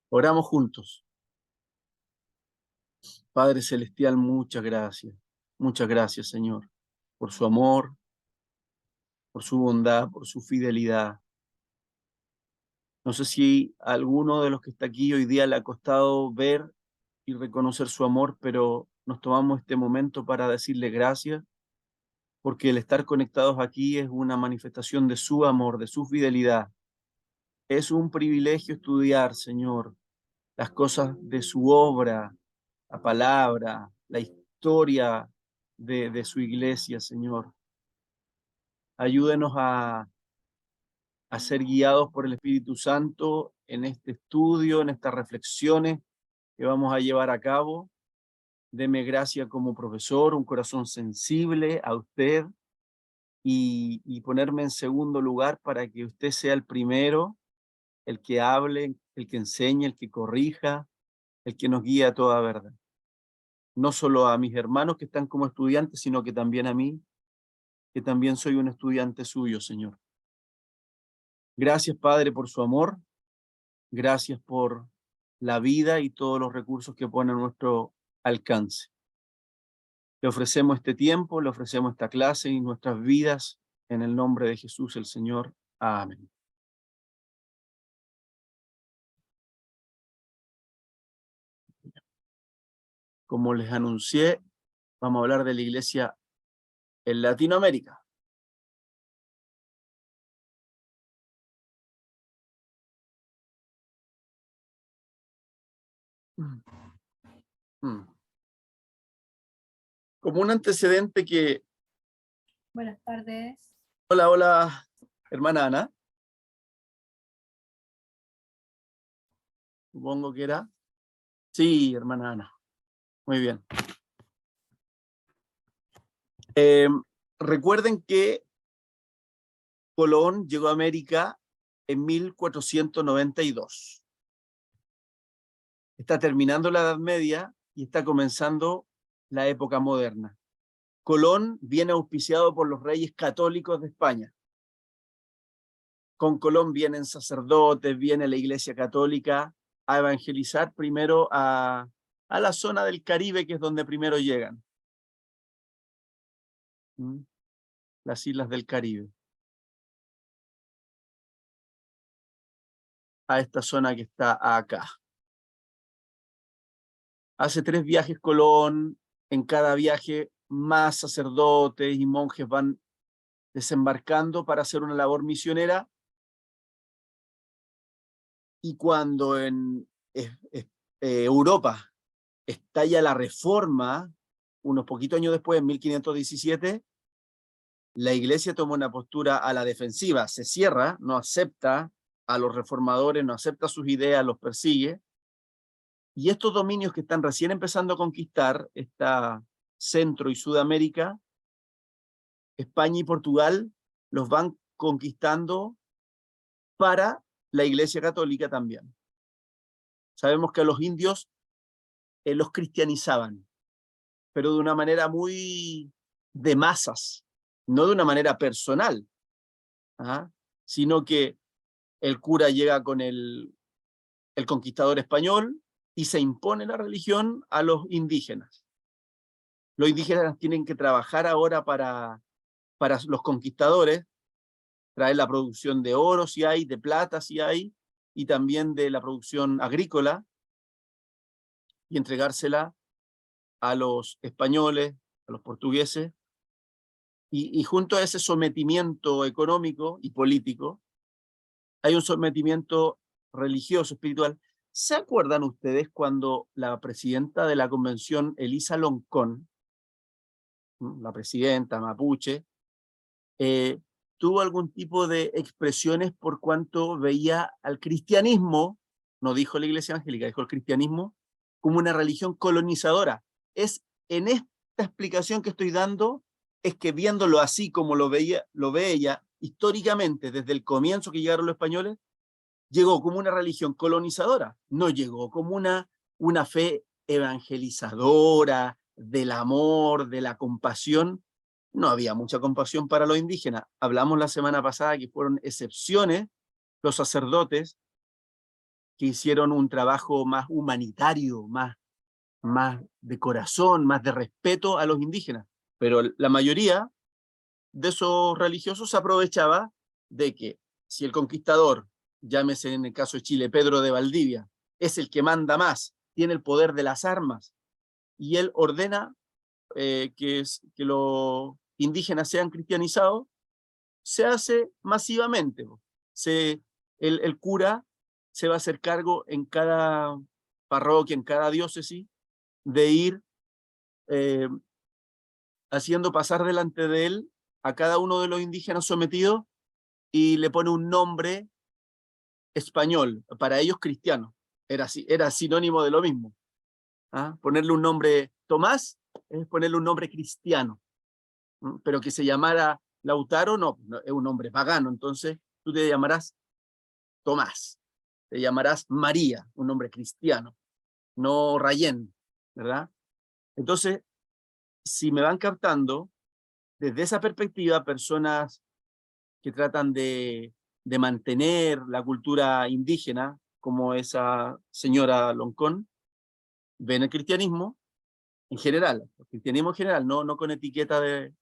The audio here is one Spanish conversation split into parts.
Oramos juntos. Padre Celestial, muchas gracias. Muchas gracias, Señor, por su amor, por su bondad, por su fidelidad. No sé si a alguno de los que está aquí hoy día le ha costado ver y reconocer su amor, pero nos tomamos este momento para decirle gracias, porque el estar conectados aquí es una manifestación de su amor, de su fidelidad. Es un privilegio estudiar, Señor, las cosas de su obra, la palabra, la historia de su iglesia, Señor. Ayúdenos a ser guiados por el Espíritu Santo en este estudio, en estas reflexiones que vamos a llevar a cabo. Deme gracia como profesor, un corazón sensible a usted y ponerme en segundo lugar para que usted sea el primero, el que hable, el que enseñe, el que corrija, el que nos guíe a toda verdad. No solo a mis hermanos que están como estudiantes, sino que también a mí, que también soy un estudiante suyo, Señor. Gracias, Padre, por su amor. Gracias por la vida y todos los recursos que pone a nuestro alcance. Le ofrecemos este tiempo, le ofrecemos esta clase y nuestras vidas en el nombre de Jesús el Señor. Amén. Como les anuncié, vamos a hablar de la iglesia en Latinoamérica. Como un antecedente que... Buenas tardes. Hola, hola, hermana Ana. Supongo que era. Sí, hermana Ana. Muy bien. Recuerden que Colón llegó a América en 1492. Está terminando la Edad Media y está comenzando la época moderna. Colón viene auspiciado por los reyes católicos de España. Con Colón vienen sacerdotes, viene la Iglesia Católica a evangelizar primero a la zona del Caribe, que es donde primero llegan. Las islas del Caribe. A esta zona que está acá. Hace 3 viajes Colón, en cada viaje más sacerdotes y monjes van desembarcando para hacer una labor misionera, y cuando en Europa estalla la Reforma, unos poquitos años después, en 1517, la Iglesia toma una postura a la defensiva, se cierra, no acepta a los reformadores, no acepta sus ideas, los persigue, y estos dominios que están recién empezando a conquistar, esta Centro y Sudamérica, España y Portugal, los van conquistando para la Iglesia Católica también. Sabemos que a los indios los cristianizaban, pero de una manera muy de masas, no de una manera personal, sino que el cura llega con el conquistador español y se impone la religión a los indígenas. Los indígenas tienen que trabajar ahora para los conquistadores, traer la producción de oro si hay, de plata si hay, y también de la producción agrícola, y entregársela a los españoles, a los portugueses, y junto a ese sometimiento económico y político, hay un sometimiento religioso, espiritual. ¿Se acuerdan ustedes cuando la presidenta de la convención, Elisa Loncón, la presidenta mapuche, tuvo algún tipo de expresiones por cuanto veía al cristianismo, no dijo la iglesia evangélica, dijo el cristianismo, como una religión colonizadora? Es en esta explicación que estoy dando, es que viéndolo así como lo ve ella, históricamente, desde el comienzo que llegaron los españoles, llegó como una religión colonizadora, no llegó como una fe evangelizadora, del amor, de la compasión. No había mucha compasión para los indígenas. Hablamos la semana pasada que fueron excepciones los sacerdotes que hicieron un trabajo más humanitario, más de corazón, más de respeto a los indígenas. Pero la mayoría de esos religiosos se aprovechaba de que si el conquistador, llámese en el caso de Chile, Pedro de Valdivia, es el que manda más, tiene el poder de las armas, y él ordena que los indígenas sean cristianizados, se hace masivamente. El cura se va a hacer cargo en cada parroquia, en cada diócesis, de ir haciendo pasar delante de él a cada uno de los indígenas sometidos y le pone un nombre español, para ellos cristiano. Era sinónimo de lo mismo. ¿Ah? Ponerle un nombre Tomás es ponerle un nombre cristiano. Pero que se llamara Lautaro, no, es un nombre pagano, entonces tú te llamarás Tomás, te llamarás María, un nombre cristiano, no Rayén, ¿verdad? Entonces, si me van captando, desde esa perspectiva, personas que tratan de mantener la cultura indígena, como esa señora Loncón, ven el cristianismo en general, el cristianismo en general, no con etiqueta de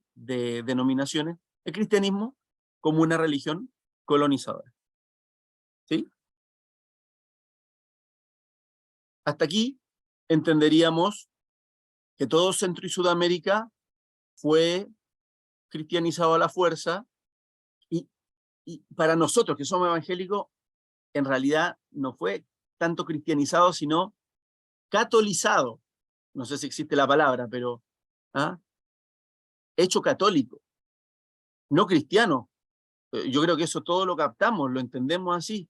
denominaciones, el cristianismo como una religión colonizadora. ¿Sí? Hasta aquí entenderíamos que todo Centro y Sudamérica fue cristianizado a la fuerza y para nosotros que somos evangélicos, en realidad no fue tanto cristianizado, sino catolizado. No sé si existe la palabra, pero hecho católico, no cristiano. Yo creo que eso todo lo captamos, lo entendemos así.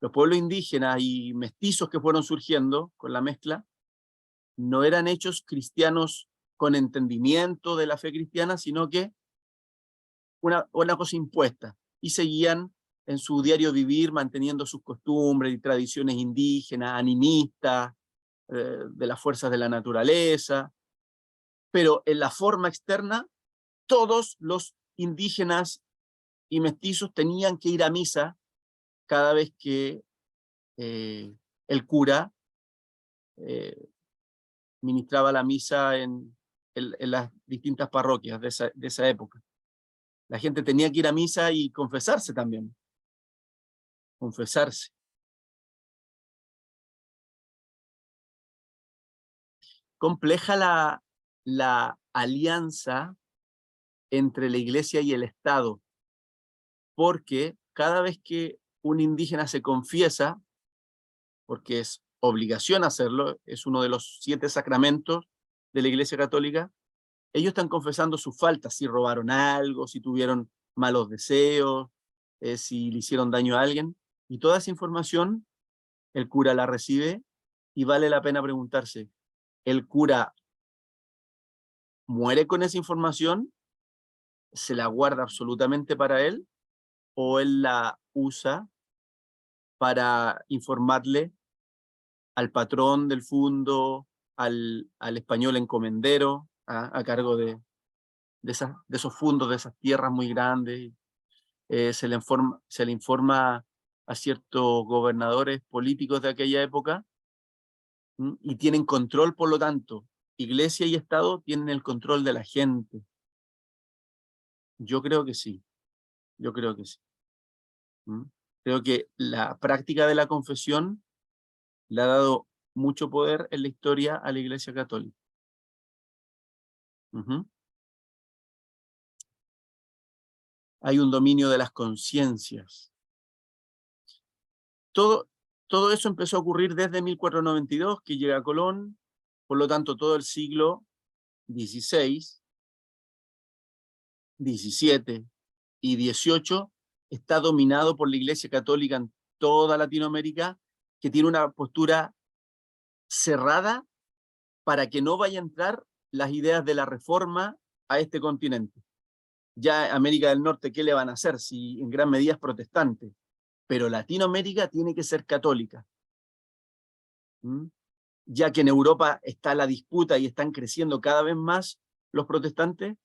Los pueblos indígenas y mestizos que fueron surgiendo con la mezcla no eran hechos cristianos con entendimiento de la fe cristiana, sino que una cosa impuesta, y seguían en su diario vivir manteniendo sus costumbres y tradiciones indígenas, animistas, de las fuerzas de la naturaleza, pero en la forma externa todos los indígenas y mestizos tenían que ir a misa cada vez que el cura ministraba la misa en las distintas parroquias de esa época. La gente tenía que ir a misa y confesarse también. Confesarse. Compleja la alianza entre la iglesia y el Estado, porque cada vez que un indígena se confiesa, porque es obligación hacerlo, es uno de los 7 sacramentos de la Iglesia Católica, ellos están confesando sus faltas, si robaron algo, si tuvieron malos deseos, si le hicieron daño a alguien, y toda esa información el cura la recibe y vale la pena preguntarse, ¿el cura muere con esa información? ¿Se la guarda absolutamente para él? ¿O él la usa para informarle al patrón del fondo, al español encomendero, a cargo de esos fondos, de esas tierras muy grandes? Se le informa a ciertos gobernadores políticos de aquella época, y tienen control, por lo tanto, iglesia y Estado tienen el control de la gente. Yo creo que sí, yo creo que sí. Creo que la práctica de la confesión le ha dado mucho poder en la historia a la Iglesia Católica. Hay un dominio de las conciencias. Todo eso empezó a ocurrir desde 1492, que llega Colón, por lo tanto todo el siglo XVI, XVII y XVIII está dominado por la Iglesia Católica en toda Latinoamérica, que tiene una postura cerrada para que no vaya a entrar las ideas de la reforma a este continente. Ya América del Norte, ¿qué le van a hacer si en gran medida es protestante? Pero Latinoamérica tiene que ser católica. Ya que en Europa está la disputa y están creciendo cada vez más los protestantes,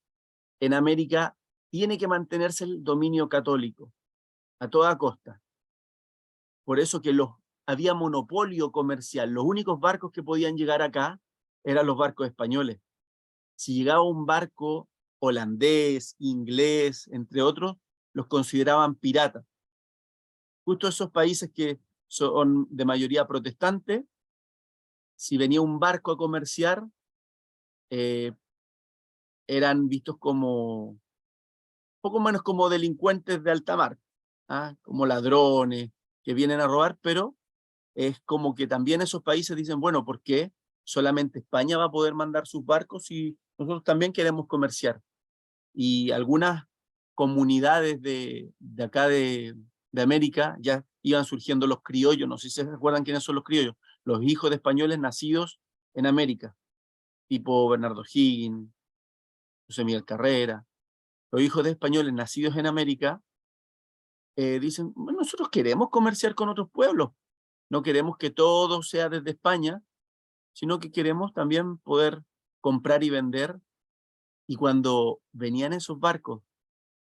en América tiene que mantenerse el dominio católico a toda costa. Por eso que los había monopolio comercial. Los únicos barcos que podían llegar acá eran los barcos españoles. Si llegaba un barco holandés, inglés, entre otros, los consideraban piratas. Justo esos países que son de mayoría protestante, si venía un barco a comerciar, eran vistos como, poco menos como delincuentes de alta mar, ¿ah? Como ladrones que vienen a robar, pero es como que también esos países dicen, bueno, ¿por qué solamente España va a poder mandar sus barcos y nosotros también queremos comerciar? Y algunas comunidades de acá de América ya iban surgiendo los criollos, no sé si se recuerdan quiénes son los criollos, los hijos de españoles nacidos en América, tipo Bernardo Higgins, José Miguel Carrera, los hijos de españoles nacidos en América, dicen, bueno, nosotros queremos comerciar con otros pueblos, no queremos que todo sea desde España, sino que queremos también poder comprar y vender. Y cuando venían esos barcos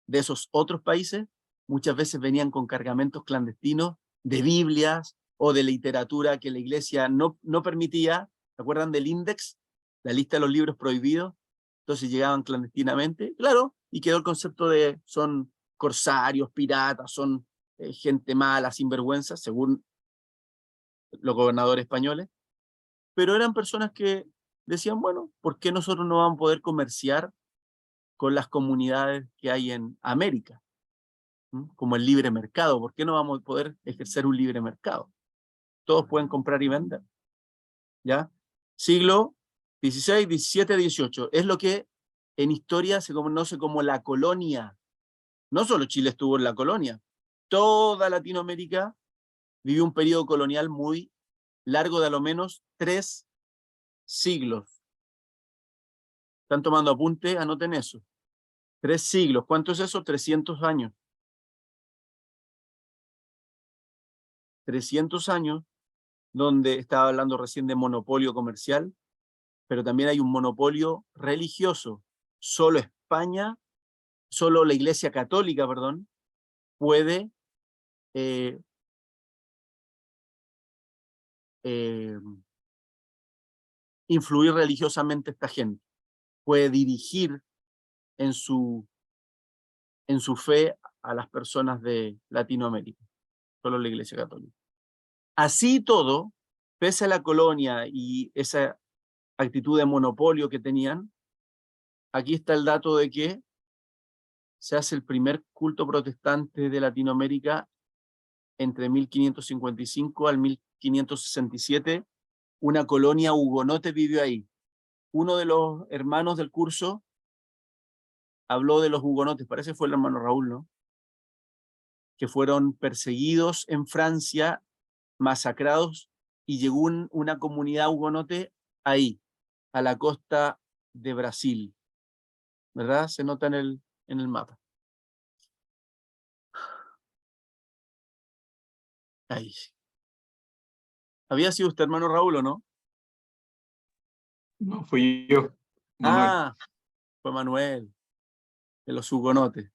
de esos otros países, muchas veces venían con cargamentos clandestinos de Biblias o de literatura que la iglesia no permitía. ¿Se acuerdan del Index? La lista de los libros prohibidos. Entonces llegaban clandestinamente, claro, y quedó el concepto de son corsarios, piratas, son gente mala, sinvergüenza, según los gobernadores españoles, pero eran personas que decían, bueno, ¿por qué nosotros no vamos a poder comerciar con las comunidades que hay en América? Como el libre mercado, ¿por qué no vamos a poder ejercer un libre mercado? Todos pueden comprar y vender, ¿ya? Siglo XVI, XVII, XVIII, es lo que en historia se conoce como la colonia. No solo Chile estuvo en la colonia, toda Latinoamérica vivió un periodo colonial muy largo de a lo menos 3 siglos. ¿Están tomando apunte? Anoten eso. 3 siglos. ¿Cuánto es eso? 300 años. 300 años, donde estaba hablando recién de monopolio comercial, pero también hay un monopolio religioso. Solo España, solo la Iglesia Católica, perdón, puede influir religiosamente a esta gente, puede dirigir en su fe a las personas de Latinoamérica, solo la Iglesia Católica. Así todo, pese a la colonia y esa actitud de monopolio que tenían, aquí está el dato de que se hace el primer culto protestante de Latinoamérica entre 1555 al 1567, una colonia hugonote vivió ahí. Uno de los hermanos del curso habló de los hugonotes, parece que fue el hermano Raúl, ¿no? Que fueron perseguidos en Francia, masacrados, y llegó una comunidad hugonote ahí, a la costa de Brasil, ¿verdad? Se nota en el mapa. Ahí. ¿Había sido usted, hermano Raúl, o no? No, fui yo, Manuel. Ah, fue Manuel, de los hugonotes.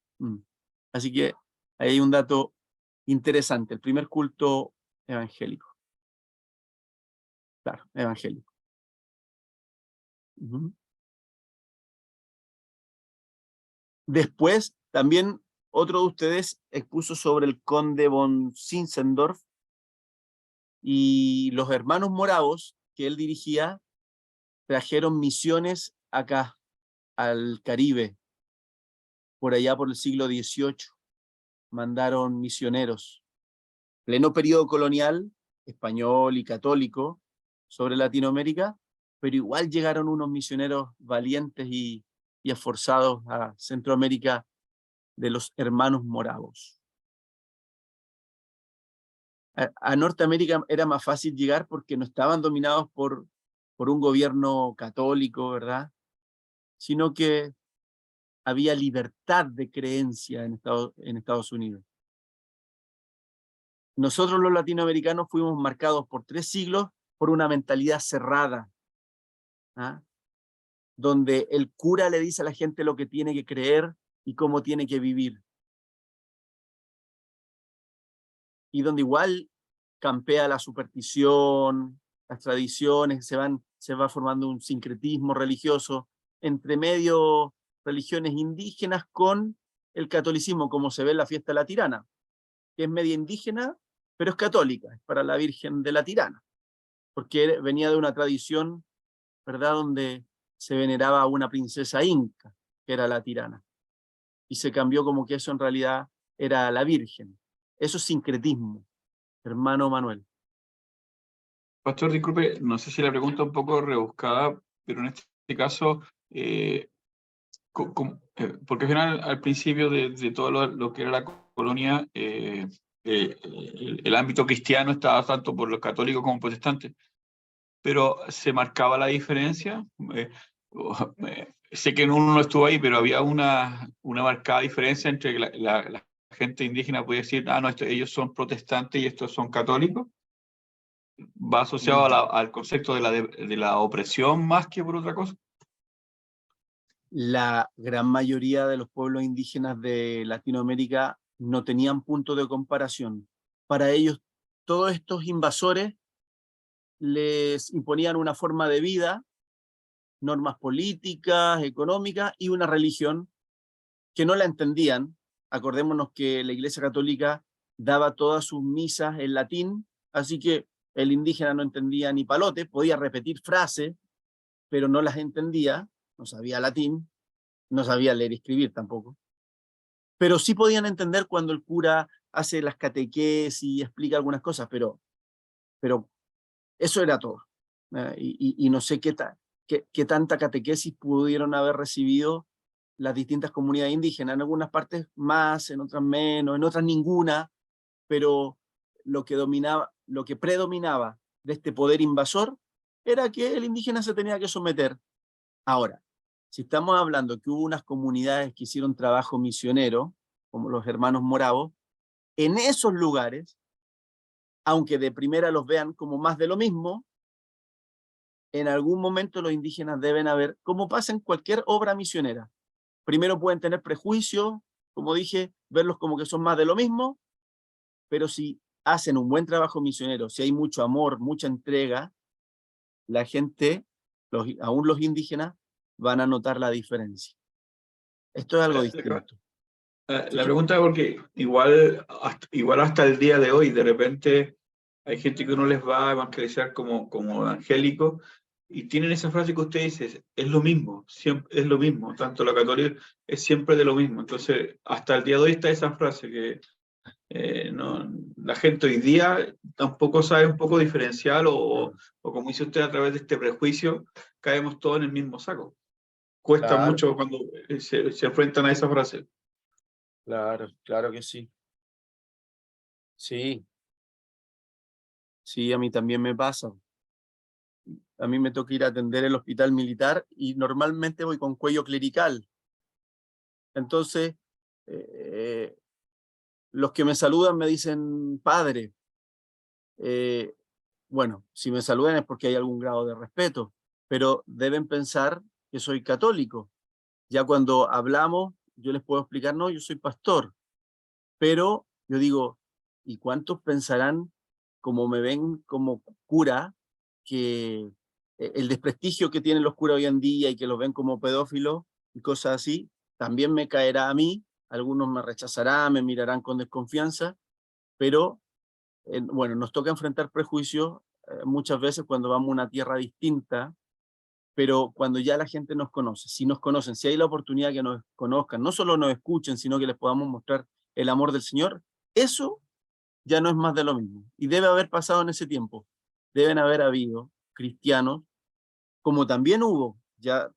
Así que ahí hay un dato interesante, el primer culto evangélico. Claro, evangélico. Después, también otro de ustedes expuso sobre el conde von Zinzendorf y los hermanos moravos que él dirigía trajeron misiones acá, al Caribe, por allá por el siglo XVIII. Mandaron misioneros. Pleno periodo colonial, español y católico, sobre Latinoamérica, pero igual llegaron unos misioneros valientes y esforzados a Centroamérica de los hermanos moravos. A Norteamérica era más fácil llegar porque no estaban dominados por un gobierno católico, ¿verdad? Sino que había libertad de creencia en Estados Unidos. Nosotros los latinoamericanos fuimos marcados por 3 siglos por una mentalidad cerrada, ¿ah? Donde el cura le dice a la gente lo que tiene que creer y cómo tiene que vivir. Y donde igual campea la superstición, las tradiciones, se va formando un sincretismo religioso entre medio religiones indígenas con el catolicismo, como se ve en la fiesta de la Tirana, que es media indígena, pero es católica, es para la Virgen de la Tirana, porque venía de una tradición, ¿verdad?, donde se veneraba a una princesa inca, que era la Tirana, y se cambió como que eso en realidad era la Virgen. Eso es sincretismo, hermano Manuel. Pastor, disculpe, no sé si la pregunta es un poco rebuscada, pero en este caso, porque al final, al principio de todo lo que era la colonia, el ámbito cristiano estaba tanto por los católicos como protestantes, pero se marcaba la diferencia. Sé que uno no estuvo ahí, pero había una marcada diferencia entre que la gente indígena podía decir, no, ellos son protestantes y estos son católicos. ¿Va asociado al concepto de la opresión más que por otra cosa? La gran mayoría de los pueblos indígenas de Latinoamérica no tenían punto de comparación. Para ellos, todos estos invasores les imponían una forma de vida, normas políticas, económicas y una religión que no la entendían. Acordémonos que la Iglesia Católica daba todas sus misas en latín, así que el indígena no entendía ni palote, podía repetir frases, pero no las entendía, no sabía latín, no sabía leer y escribir tampoco. Pero sí podían entender cuando el cura hace las catequesis y explica algunas cosas, pero eso era todo. Y no sé qué tanta catequesis pudieron haber recibido las distintas comunidades indígenas, en algunas partes más, en otras menos, en otras ninguna, pero lo que predominaba de este poder invasor era que el indígena se tenía que someter. Ahora, si estamos hablando que hubo unas comunidades que hicieron trabajo misionero, como los hermanos moravos, en esos lugares, aunque de primera los vean como más de lo mismo, en algún momento los indígenas deben haber, como pasa en cualquier obra misionera, primero pueden tener prejuicios, como dije, verlos como que son más de lo mismo, pero si hacen un buen trabajo misionero, si hay mucho amor, mucha entrega, la gente, aún los indígenas, van a notar la diferencia. Esto es algo distinto. La pregunta es porque igual hasta el día de hoy, de repente hay gente que uno les va a evangelizar como evangélico y tienen esa frase que usted dice, es lo mismo, siempre, es lo mismo, tanto la católica es siempre de lo mismo. Entonces, hasta el día de hoy está esa frase que no, la gente hoy día tampoco sabe un poco diferenciar o como dice usted, a través de este prejuicio, caemos todos en el mismo saco. Cuesta Claro, mucho cuando se enfrentan a esa frase. claro que sí. Sí, sí, a mí también me pasa. A mí me toca ir a atender el hospital militar y normalmente voy con cuello clerical. Entonces, eh, los que me saludan me dicen padre. Bueno, si me saludan es porque hay algún grado de respeto, pero deben pensar que soy católico. Ya cuando hablamos, yo les puedo explicar, no, yo soy pastor, pero yo digo, ¿y cuántos pensarán, como me ven como cura, que el desprestigio que tienen los curas hoy en día y que los ven como pedófilos y cosas así, también me caerá a mí? Algunos me rechazarán, me mirarán con desconfianza, pero bueno, nos toca enfrentar prejuicios muchas veces cuando vamos a una tierra distinta, pero cuando ya la gente nos conoce, si nos conocen, si hay la oportunidad que nos conozcan, no solo nos escuchen, sino que les podamos mostrar el amor del Señor, eso ya no es más de lo mismo. Y debe haber pasado en ese tiempo. Deben haber habido cristianos, como también hubo, ya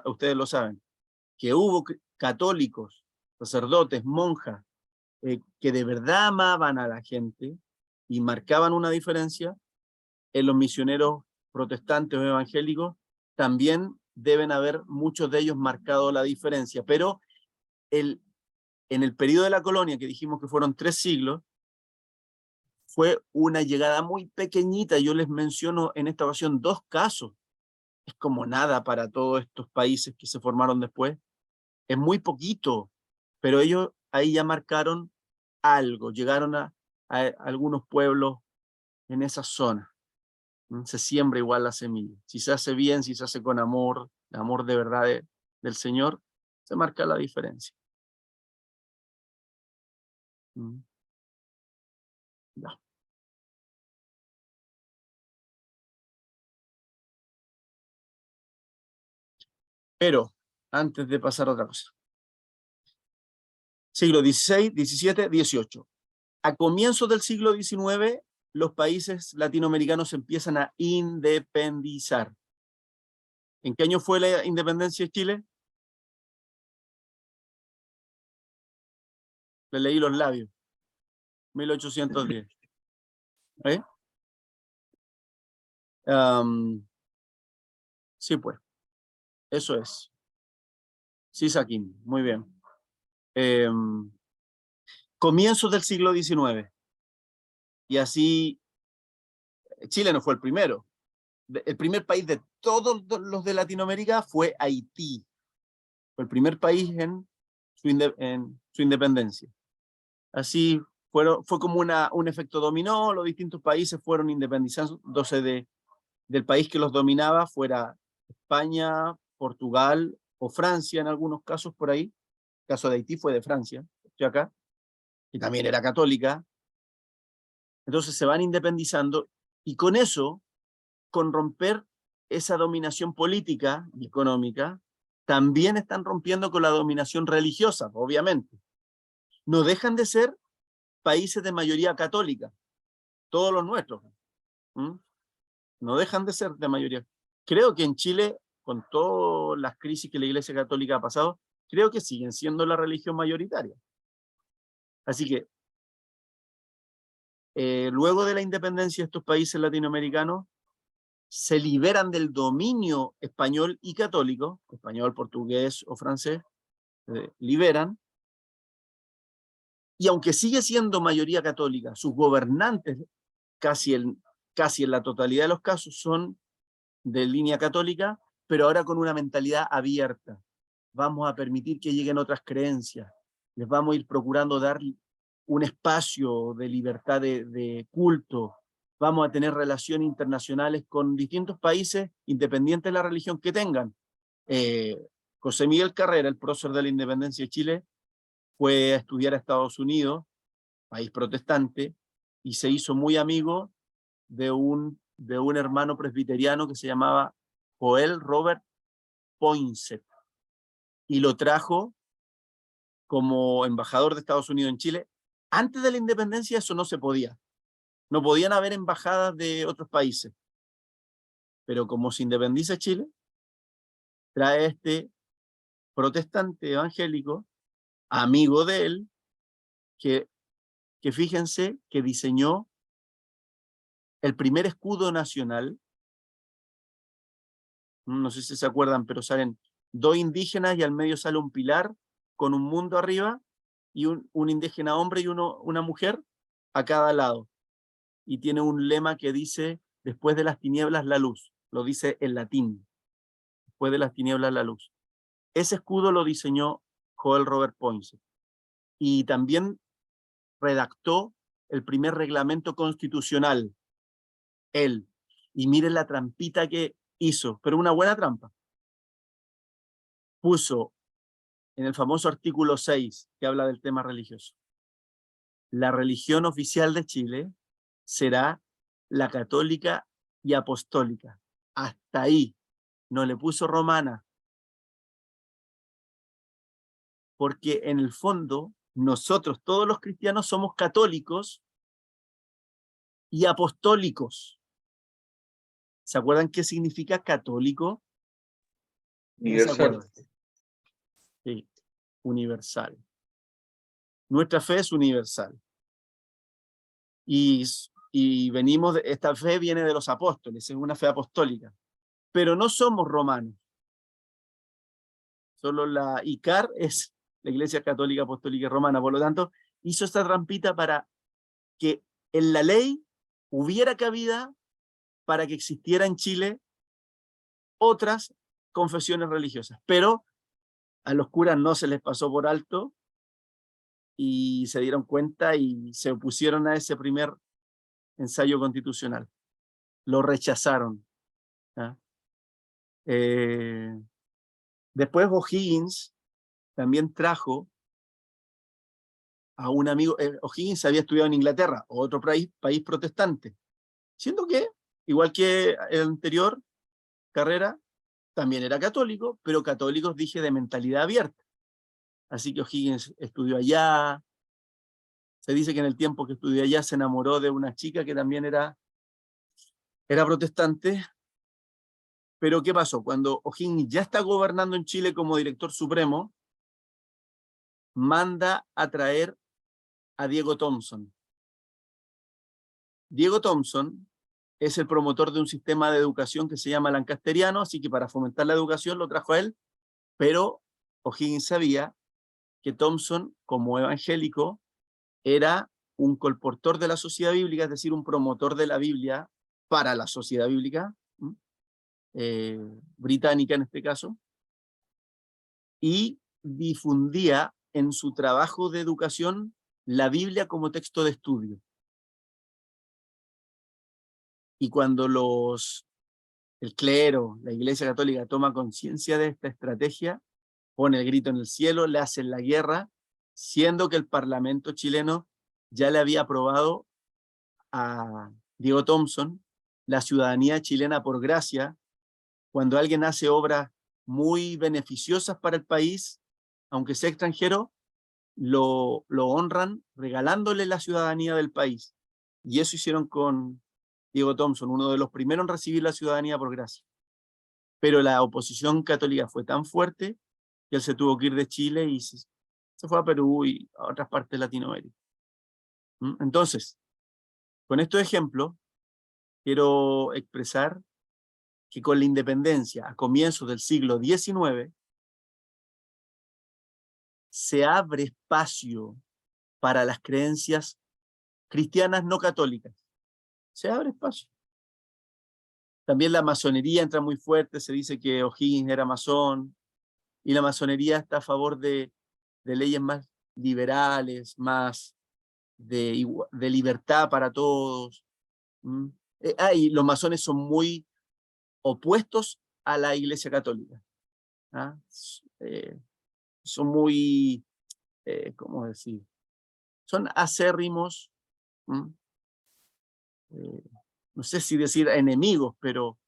ustedes lo saben, que hubo católicos, sacerdotes, monjas, que de verdad amaban a la gente y marcaban una diferencia. En los misioneros protestantes o evangélicos también deben haber muchos de ellos marcado la diferencia, pero en el periodo de la colonia, que dijimos que fueron 3 siglos, fue una llegada muy pequeñita. Yo les menciono en esta ocasión 2 casos. Es como nada para todos estos países que se formaron después. Es muy poquito, pero ellos ahí ya marcaron algo, llegaron a a algunos pueblos en esa zona. Se siembra igual la semilla. Si se hace bien, si se hace con amor, el amor de verdad del Señor, se marca la diferencia. Ya. Pero, antes de pasar a otra cosa. Siglo XVI, XVII, XVIII. A comienzos del siglo XIX, los países latinoamericanos empiezan a independizar. ¿En qué año fue la independencia de Chile? Le leí los labios. 1810. ¿Eh? Sí, pues. Eso es. Sí, Saquín. Muy bien. Comienzos del siglo XIX. Y así, Chile no fue el primero. El primer país de todos los de Latinoamérica fue Haití. Fue el primer país en su independencia. Así fue como un efecto dominó, los distintos países fueron independizándose del país que los dominaba, fuera España, Portugal o Francia en algunos casos por ahí. El caso de Haití fue de Francia, estoy acá, y también era católica. Entonces se van independizando y con eso, con romper esa dominación política y económica, también están rompiendo con la dominación religiosa, obviamente. No dejan de ser países de mayoría católica, todos los nuestros. No dejan de ser de mayoría. Creo que en Chile, con todas las crisis que la Iglesia Católica ha pasado, creo que siguen siendo la religión mayoritaria. Así que, luego de la independencia de estos países latinoamericanos, se liberan del dominio español y católico, español, portugués o francés, liberan, y aunque sigue siendo mayoría católica, sus gobernantes casi en la totalidad de los casos son de línea católica, pero ahora con una mentalidad abierta. Vamos a permitir que lleguen otras creencias, les vamos a ir procurando dar un espacio de libertad de culto, vamos a tener relaciones internacionales con distintos países, independientes de la religión que tengan. José Miguel Carrera, el prócer de la independencia de Chile, fue a estudiar a Estados Unidos, país protestante, y se hizo muy amigo de un hermano presbiteriano que se llamaba Joel Robert Poinsett, y lo trajo como embajador de Estados Unidos en Chile. Antes de la independencia eso no se podía. No podían haber embajadas de otros países. Pero como se independiza Chile, trae este protestante evangélico, amigo de él, que fíjense que diseñó el primer escudo nacional. No sé si se acuerdan, pero salen dos indígenas y al medio sale un pilar con un mundo arriba y un indígena hombre y una mujer a cada lado. Y tiene un lema que dice, después de las tinieblas la luz. Lo dice en latín. Después de las tinieblas la luz. Ese escudo lo diseñó Joel Robert Poinsett. Y también redactó el primer reglamento constitucional. Él. Y miren la trampita que hizo, pero una buena trampa. Puso en el famoso artículo 6, que habla del tema religioso, la religión oficial de Chile será la católica y apostólica. Hasta ahí. No le puso romana. Porque en el fondo, nosotros, todos los cristianos, somos católicos y apostólicos. ¿Se acuerdan qué significa católico? Universal. Sí, universal. Nuestra fe es universal. Y venimos, esta fe viene de los apóstoles, es una fe apostólica. Pero no somos romanos. Solo la ICAR es la Iglesia Católica Apostólica Romana. Por lo tanto, hizo esta trampita para que en la ley hubiera cabida para que existiera en Chile otras confesiones religiosas. Pero a los curas no se les pasó por alto y se dieron cuenta y se opusieron a ese primer ensayo constitucional. Lo rechazaron. ¿Ah? Después O'Higgins también trajo a un amigo. O'Higgins había estudiado en Inglaterra, otro país protestante, siendo que, igual que el anterior, Carrera también era católico, pero católicos, dije, de mentalidad abierta. Así que O'Higgins estudió allá. Se dice que en el tiempo que estudió allá se enamoró de una chica que también era protestante. Pero ¿qué pasó? Cuando O'Higgins ya está gobernando en Chile como director supremo, manda a traer a Diego Thompson. Diego Thompson es el promotor de un sistema de educación que se llama lancasteriano, así que para fomentar la educación lo trajo a él, pero O'Higgins sabía que Thompson, como evangélico, era un colportor de la sociedad bíblica, es decir, un promotor de la Biblia para la sociedad bíblica, británica en este caso, y difundía en su trabajo de educación la Biblia como texto de estudio. Y cuando el clero, la Iglesia Católica, toma conciencia de esta estrategia, pone el grito en el cielo, le hacen la guerra, siendo que el Parlamento chileno ya le había aprobado a Diego Thompson la ciudadanía chilena por gracia. Cuando alguien hace obras muy beneficiosas para el país, aunque sea extranjero, lo honran regalándole la ciudadanía del país. Y eso hicieron con Diego Thompson, uno de los primeros en recibir la ciudadanía por gracia. Pero la oposición católica fue tan fuerte que él se tuvo que ir de Chile y se fue a Perú y a otras partes de Latinoamérica. Entonces, con estos ejemplos, quiero expresar que con la independencia a comienzos del siglo XIX, se abre espacio para las creencias cristianas no católicas. Se abre espacio. También la masonería entra muy fuerte, se dice que O'Higgins era masón, y la masonería está a favor de leyes más liberales, más de libertad para todos. Y los masones son muy opuestos a la Iglesia Católica. ¿Ah? Son muy, ¿cómo decir? Son acérrimos, no sé si decir enemigos, pero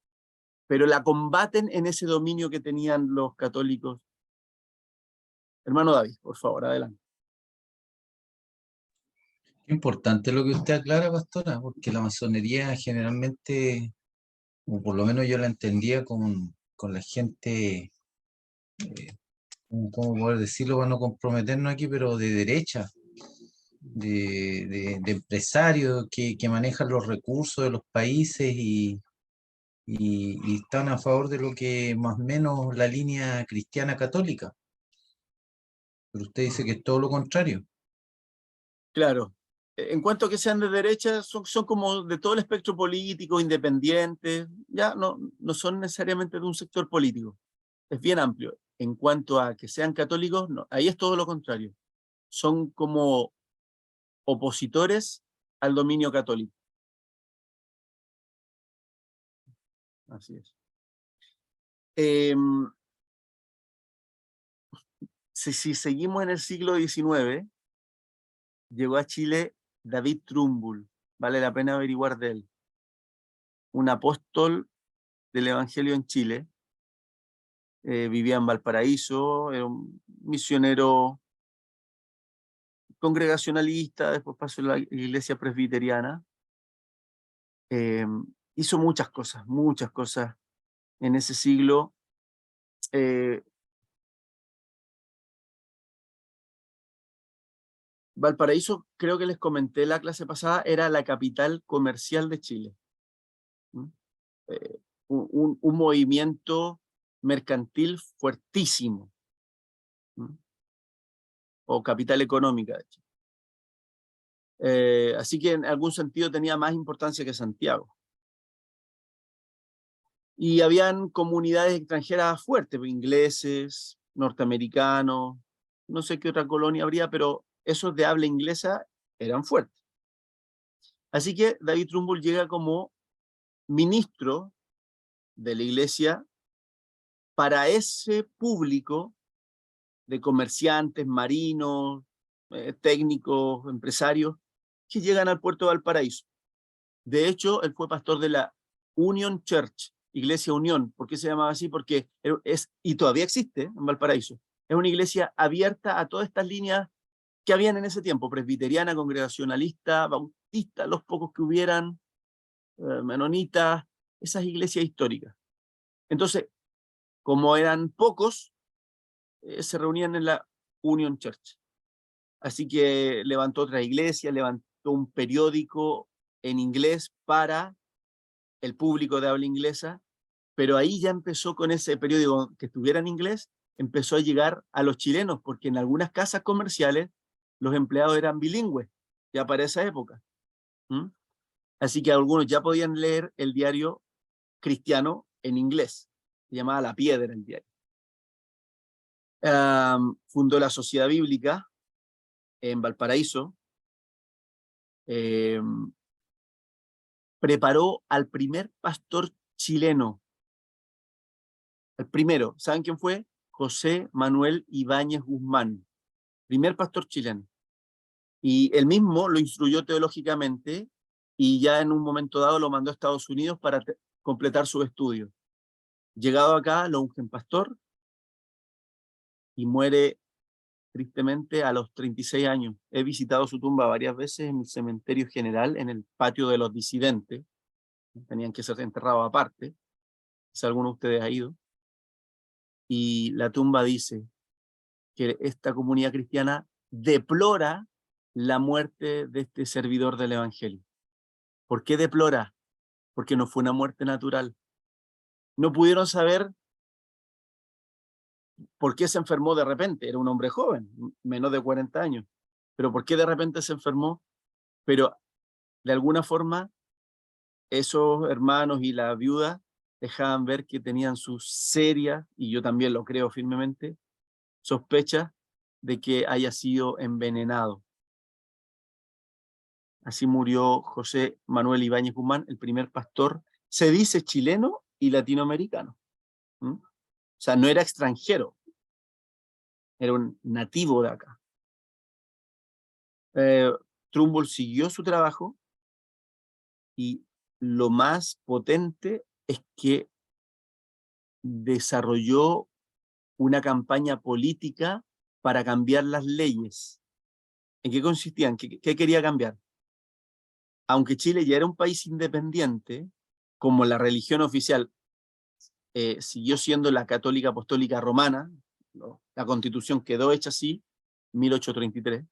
la combaten en ese dominio que tenían los católicos. Hermano David, por favor, adelante. Importante lo que usted aclara, pastora, porque la masonería generalmente, o por lo menos yo la entendía con la gente, ¿cómo poder decirlo para no comprometernos aquí, pero de derecha, de empresarios que manejan los recursos de los países y están a favor de lo que más o menos la línea cristiana católica. Pero usted dice que es todo lo contrario. Claro. En cuanto a que sean de derecha, son como de todo el espectro político, independientes, ya no son necesariamente de un sector político. Es bien amplio. En cuanto a que sean católicos, no, ahí es todo lo contrario. Son como opositores al dominio católico. Así es. Si seguimos en el siglo XIX, llegó a Chile David Trumbull, vale la pena averiguar de él. Un apóstol del Evangelio en Chile, vivía en Valparaíso, era un misionero congregacionalista, después pasó a la iglesia presbiteriana. Hizo muchas cosas en ese siglo. Valparaíso, creo que les comenté la clase pasada, era la capital comercial de Chile. Un movimiento mercantil fuertísimo. O capital económica de Chile. Así que en algún sentido tenía más importancia que Santiago. Y habían comunidades extranjeras fuertes, ingleses, norteamericanos, no sé qué otra colonia habría, pero esos de habla inglesa eran fuertes. Así que David Trumbull llega como ministro de la iglesia para ese público de comerciantes, marinos, técnicos, empresarios, que llegan al puerto de Valparaíso. De hecho, él fue pastor de la Union Church, Iglesia Unión. ¿Por qué se llamaba así? Porque y todavía existe en Valparaíso. Es una iglesia abierta a todas estas líneas que habían en ese tiempo, presbiteriana, congregacionalista, bautista, los pocos que hubieran, menonitas, esas iglesias históricas. Entonces, como eran pocos, se reunían en la Union Church. Así que levantó otra iglesia, levantó un periódico en inglés para el público de habla inglesa, pero ahí ya empezó con ese periódico que estuviera en inglés, empezó a llegar a los chilenos, porque en algunas casas comerciales los empleados eran bilingües, ya para esa época. Así que algunos ya podían leer el diario cristiano en inglés, se llamaba La Piedra el diario. Fundó la Sociedad Bíblica en Valparaíso, preparó al primer pastor chileno. El primero, ¿saben quién fue? José Manuel Ibáñez Guzmán, primer pastor chileno. Y él mismo lo instruyó teológicamente y ya en un momento dado lo mandó a Estados Unidos para completar su estudio. Llegado acá, lo ungen pastor y muere tristemente a los 36 años. He visitado su tumba varias veces en el cementerio general, en el patio de los disidentes. Tenían que ser enterrados aparte. Si alguno de ustedes ha ido. Y la tumba dice que esta comunidad cristiana deplora la muerte de este servidor del Evangelio. ¿Por qué deplora? Porque no fue una muerte natural. No pudieron saber por qué se enfermó de repente. Era un hombre joven, menos de 40 años. Pero ¿por qué de repente se enfermó? Pero de alguna forma esos hermanos y la viuda dejaban ver que tenían sus serias, y yo también lo creo firmemente, sospechas de que haya sido envenenado. Así murió José Manuel Ibáñez Guzmán, el primer pastor, se dice chileno y latinoamericano. O sea, no era extranjero, era un nativo de acá. Trumbull siguió su trabajo y lo más potente es que desarrolló una campaña política para cambiar las leyes. ¿En qué consistían? ¿Qué quería cambiar? Aunque Chile ya era un país independiente, como la religión oficial siguió siendo la católica apostólica romana, ¿no? La constitución quedó hecha así, 1833.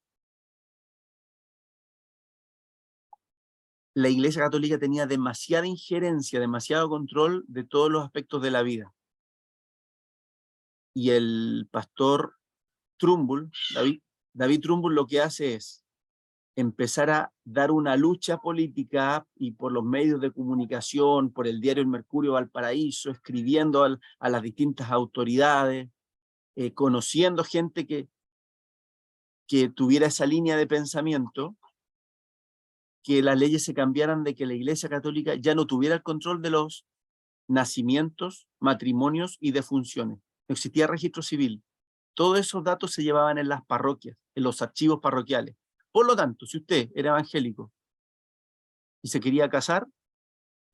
La Iglesia Católica tenía demasiada injerencia, demasiado control de todos los aspectos de la vida. Y el pastor Trumbull, David Trumbull, lo que hace es empezar a dar una lucha política y por los medios de comunicación, por el diario El Mercurio Valparaíso, escribiendo a las distintas autoridades, conociendo gente que tuviera esa línea de pensamiento, que las leyes se cambiaran, de que la Iglesia Católica ya no tuviera el control de los nacimientos, matrimonios y defunciones. No existía registro civil. Todos esos datos se llevaban en las parroquias, en los archivos parroquiales. Por lo tanto, si usted era evangélico y se quería casar,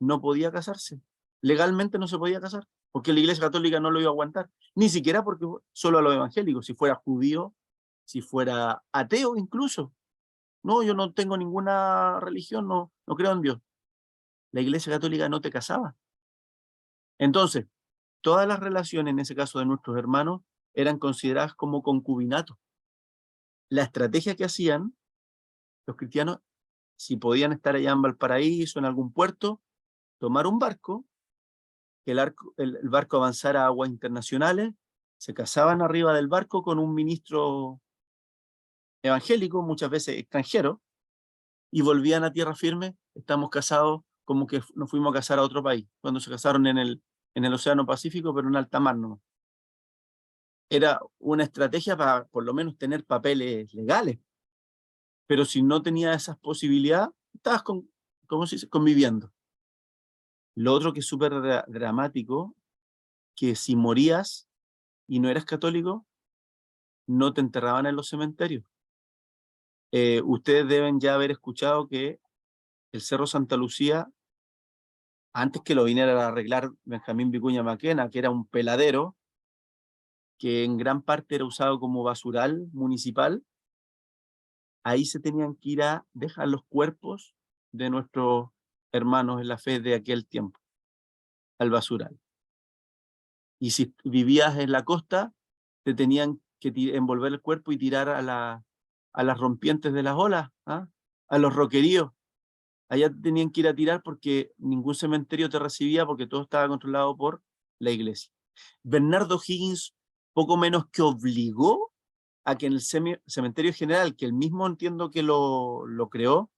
no podía casarse. Legalmente no se podía casar, porque la Iglesia Católica no lo iba a aguantar. Ni siquiera porque solo a los evangélicos, si fuera judío, si fuera ateo incluso. No, yo no tengo ninguna religión, no creo en Dios. La Iglesia Católica no te casaba. Entonces, todas las relaciones, en ese caso de nuestros hermanos, eran consideradas como concubinato. La estrategia que hacían los cristianos, si podían estar allá en Valparaíso, en algún puerto, tomar un barco, que el barco avanzara a aguas internacionales, se casaban arriba del barco con un ministro evangélico, muchas veces extranjero, y volvían a tierra firme. Estamos casados, como que nos fuimos a casar a otro país, cuando se casaron en el Océano Pacífico, pero en alta mar, ¿no? Era una estrategia para por lo menos tener papeles legales, Pero si no tenía esas posibilidades, estabas ¿cómo se dice? Conviviendo. Lo otro que es súper dramático, que si morías y no eras católico, no te enterraban en los cementerios. Ustedes deben ya haber escuchado que el Cerro Santa Lucía, antes que lo viniera a arreglar Benjamín Vicuña Maquena, que era un peladero, que en gran parte era usado como basural municipal, ahí se tenían que ir a dejar los cuerpos de nuestros hermanos en la fe de aquel tiempo, al basural. Y si vivías en la costa, te tenían que envolver el cuerpo y tirar a las rompientes de las olas, ¿ah? A los roqueríos. Allá tenían que ir a tirar porque ningún cementerio te recibía porque todo estaba controlado por la iglesia. Bernardo Higgins poco menos que obligó a que en el cementerio general, que él mismo entiendo que lo creó,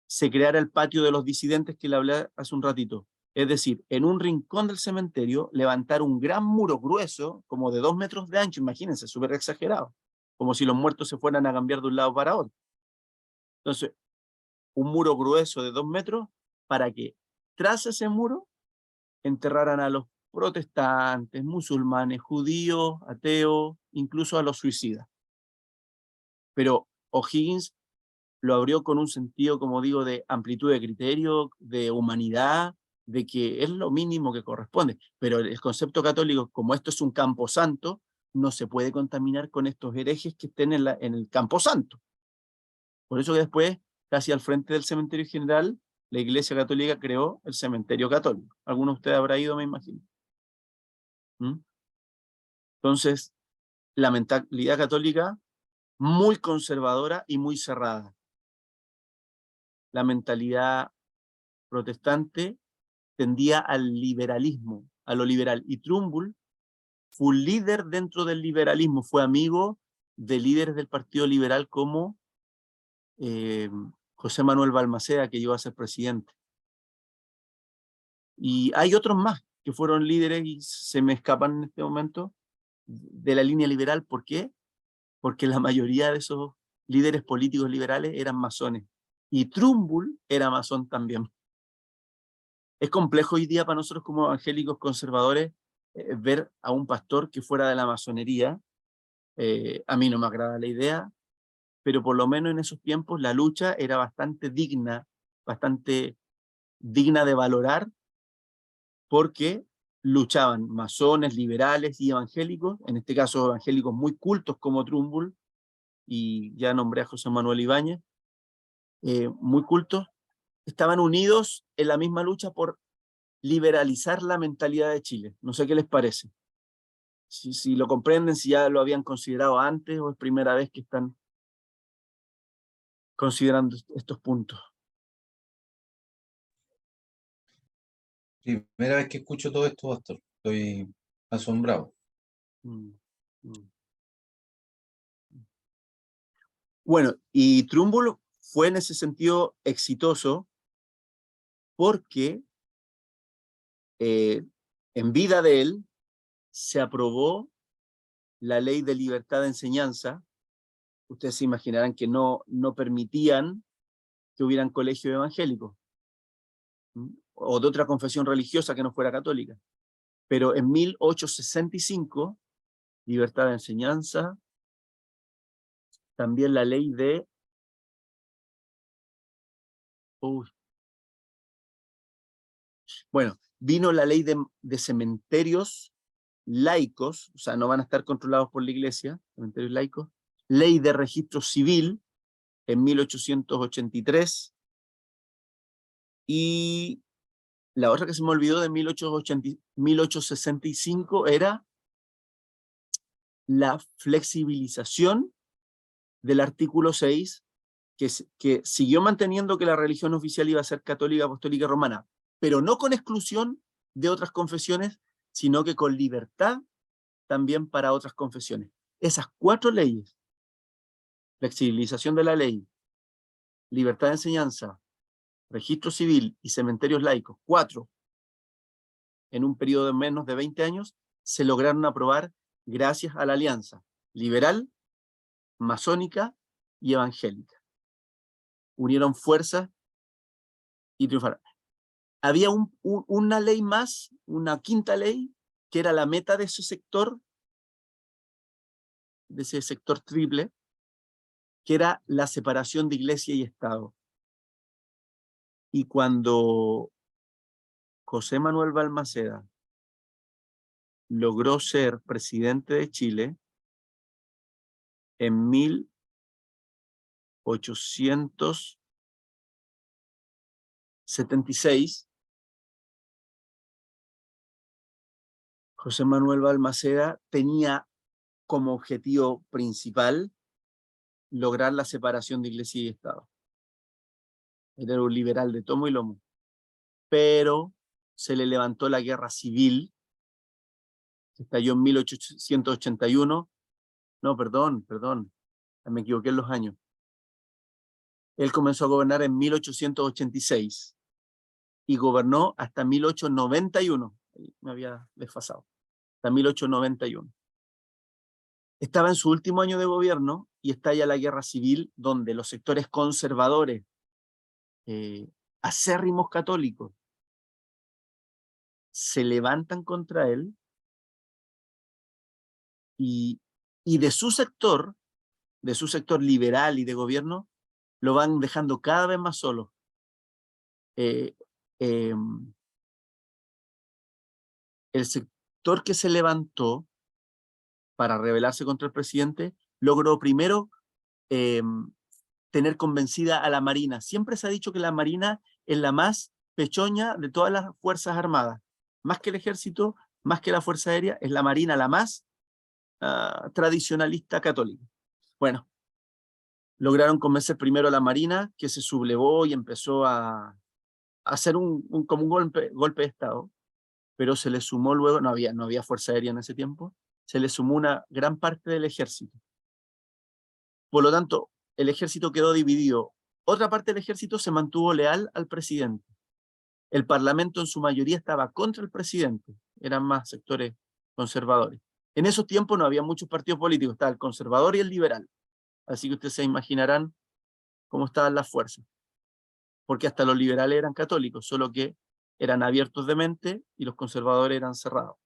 se creara el patio de los disidentes que le hablé hace un ratito. Es decir, en un rincón del cementerio levantar un gran muro grueso, como de 2 metros de ancho, imagínense, súper exagerado, como si los muertos se fueran a cambiar de un lado para otro. Entonces, un muro grueso de 2 metros para que tras ese muro enterraran a los protestantes, musulmanes, judíos, ateos, incluso a los suicidas. Pero O'Higgins lo abrió con un sentido, como digo, de amplitud de criterio, de humanidad, de que es lo mínimo que corresponde. Pero el concepto católico, como esto es un camposanto, no se puede contaminar con estos herejes que estén en el camposanto. Por eso que después, casi al frente del cementerio general, la Iglesia Católica creó el cementerio católico. Algunos de ustedes habrá ido, me imagino. Entonces, la mentalidad católica muy conservadora y muy cerrada. La mentalidad protestante tendía al liberalismo, a lo liberal. Y Trumbull fue un líder dentro del liberalismo, fue amigo de líderes del Partido Liberal como José Manuel Balmaceda, que llegó a ser presidente. Y hay otros más que fueron líderes y se me escapan en este momento de la línea liberal. ¿Por qué? Porque la mayoría de esos líderes políticos liberales eran masones. Y Trumbull era masón también. Es complejo hoy día para nosotros como evangélicos conservadores ver a un pastor que fuera de la masonería. A mí no me agrada la idea, pero por lo menos en esos tiempos la lucha era bastante digna de valorar, porque luchaban masones, liberales y evangélicos, en este caso evangélicos muy cultos como Trumbull, y ya nombré a José Manuel Ibáñez, muy cultos, estaban unidos en la misma lucha por liberalizar la mentalidad de Chile. No sé qué les parece. Si lo comprenden, si ya lo habían considerado antes o es primera vez que están considerando estos puntos. Primera vez que escucho todo esto, pastor. Estoy asombrado. Bueno, y Trumbull fue en ese sentido exitoso porque en vida de él se aprobó la ley de libertad de enseñanza. Ustedes se imaginarán que no permitían que hubieran colegios evangélicos o de otra confesión religiosa que no fuera católica. Pero en 1865, libertad de enseñanza, también la ley de... Bueno, vino la ley de cementerios laicos, o sea, no van a estar controlados por la iglesia, cementerios laicos, ley de registro civil en 1883, y la otra que se me olvidó de 1865 era la flexibilización del artículo 6, que siguió manteniendo que la religión oficial iba a ser católica, apostólica y romana, pero no con exclusión de otras confesiones, sino que con libertad también para otras confesiones. Esas 4 leyes, flexibilización de la ley, libertad de enseñanza, registro civil y cementerios laicos, 4, en un periodo de menos de 20 años, se lograron aprobar gracias a la alianza liberal, masónica y evangélica. unieron fuerzas y triunfaron. Había una ley más, una quinta ley, que era la meta de ese sector triple, que era la separación de iglesia y Estado. Y cuando José Manuel Balmaceda logró ser presidente de Chile en 1876, José Manuel Balmaceda tenía como objetivo principal lograr la separación de iglesia y Estado. Era un liberal de tomo y lomo. Pero se le levantó la guerra civil, que estalló en 1881. No, perdón, me equivoqué en los años. Él comenzó a gobernar en 1886 y gobernó hasta 1891. Me había desfasado. Hasta 1891. Estaba en su último año de gobierno y estalla la guerra civil, donde los sectores conservadores, acérrimos católicos, se levantan contra él y de su sector liberal y de gobierno, lo van dejando cada vez más solo. El sector que se levantó para rebelarse contra el presidente logró primero tener convencida a la Marina. Siempre se ha dicho que la Marina es la más pechoña de todas las fuerzas armadas. Más que el ejército, más que la Fuerza Aérea, es la Marina la más tradicionalista católica. Bueno, lograron convencer primero a la Marina, que se sublevó y empezó a hacer como un golpe de Estado, pero se le sumó luego, no había Fuerza Aérea en ese tiempo, se le sumó una gran parte del ejército. Por lo tanto, el ejército quedó dividido. Otra parte del ejército se mantuvo leal al presidente. El parlamento en su mayoría estaba contra el presidente, eran más sectores conservadores. En esos tiempos no había muchos partidos políticos, estaba el conservador y el liberal. Así que ustedes se imaginarán cómo estaban las fuerzas. Porque hasta los liberales eran católicos, solo que eran abiertos de mente y los conservadores eran cerrados.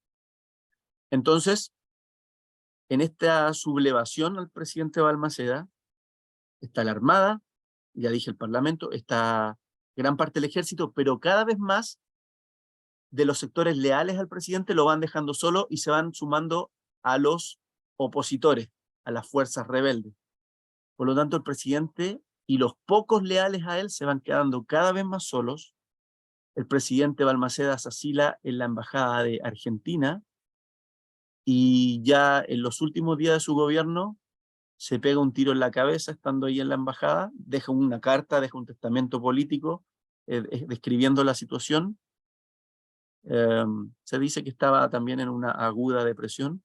Entonces, en esta sublevación al presidente Balmaceda, está la Armada, ya dije el Parlamento, está gran parte del ejército, pero cada vez más de los sectores leales al presidente lo van dejando solo y se van sumando a los opositores, a las fuerzas rebeldes. Por lo tanto, el presidente y los pocos leales a él se van quedando cada vez más solos. El presidente Balmaceda se asila en la embajada de Argentina y ya en los últimos días de su gobierno se pega un tiro en la cabeza estando ahí en la embajada, deja una carta, deja un testamento político describiendo la situación. Se dice que estaba también en una aguda depresión,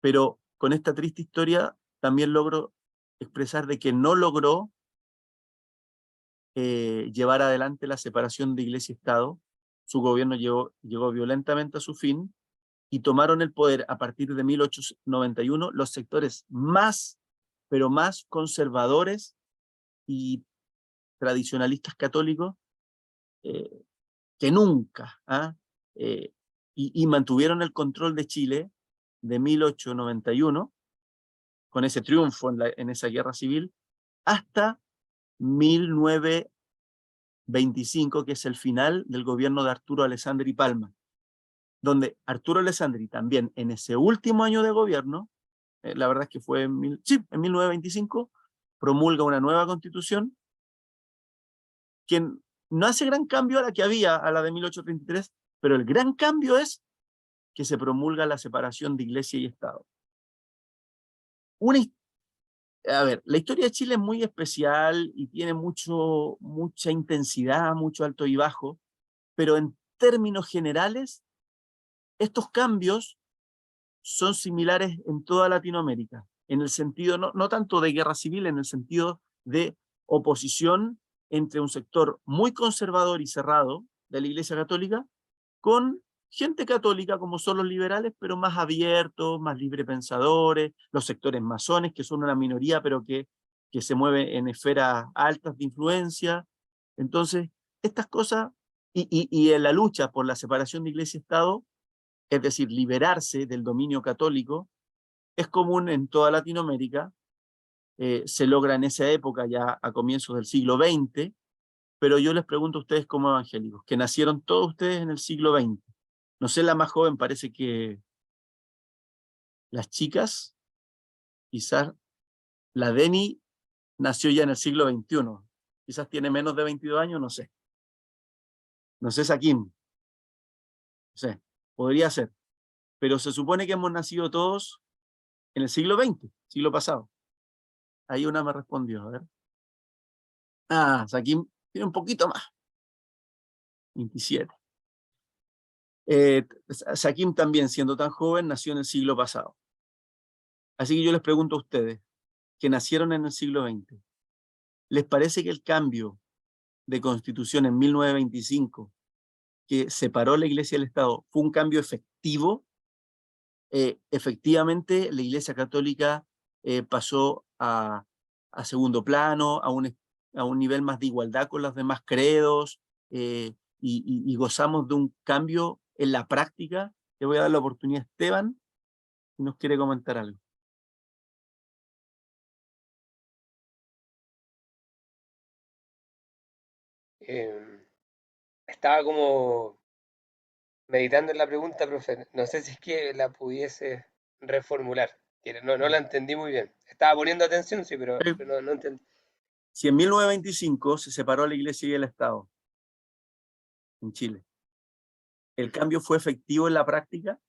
pero con esta triste historia también logro expresar de que no logró llevar adelante la separación de Iglesia y Estado. Su gobierno llegó violentamente a su fin y tomaron el poder a partir de 1891 los sectores más, pero más conservadores y tradicionalistas católicos que nunca, y mantuvieron el control de Chile de 1891, con ese triunfo en esa guerra civil, hasta 1925, que es el final del gobierno de Arturo Alessandri Palma, donde Arturo Alessandri también en ese último año de gobierno, la verdad es que fue en 1925, promulga una nueva constitución que no hace gran cambio a la que había, a la de 1833, pero el gran cambio es que se promulga la separación de Iglesia y Estado. La historia de Chile es muy especial y tiene mucha intensidad, mucho alto y bajo, pero en términos generales, estos cambios son similares en toda Latinoamérica, en el sentido, no tanto de guerra civil, en el sentido de oposición entre un sector muy conservador y cerrado de la Iglesia Católica, con gente católica como son los liberales, pero más abiertos, más librepensadores, los sectores masones, que son una minoría, pero que que se mueve en esferas altas de influencia. Entonces, estas cosas, y en la lucha por la separación de Iglesia y Estado, es decir, liberarse del dominio católico, es común en toda Latinoamérica, se logra en esa época, ya a comienzos del siglo XX, pero yo les pregunto a ustedes como evangélicos, que nacieron todos ustedes en el siglo XX. No sé, la más joven, parece que las chicas, quizás la Deni nació ya en el siglo XXI, quizás tiene menos de 22 años, no sé. No sé, Saquín, no sé, podría ser. Pero se supone que hemos nacido todos en el siglo XX, siglo pasado. Ahí una me respondió, a ver. Ah, Saquín tiene un poquito más, 27. Saquín también, siendo tan joven, nació en el siglo pasado. Así que yo les pregunto a ustedes, que nacieron en el siglo XX, ¿les parece que el cambio de constitución en 1925, que separó la Iglesia del Estado, fue un cambio efectivo? Efectivamente, la Iglesia Católica pasó a segundo plano, a un nivel más de igualdad con los demás credos, y gozamos de un cambio en la práctica. Le voy a dar la oportunidad a Esteban, si nos quiere comentar algo. Estaba como meditando en la pregunta, profe. No sé si es que la pudiese reformular. No la entendí muy bien. Estaba poniendo atención, sí, pero no entendí. Si en 1925 se separó la Iglesia y el Estado en Chile, ¿el cambio fue efectivo en la práctica?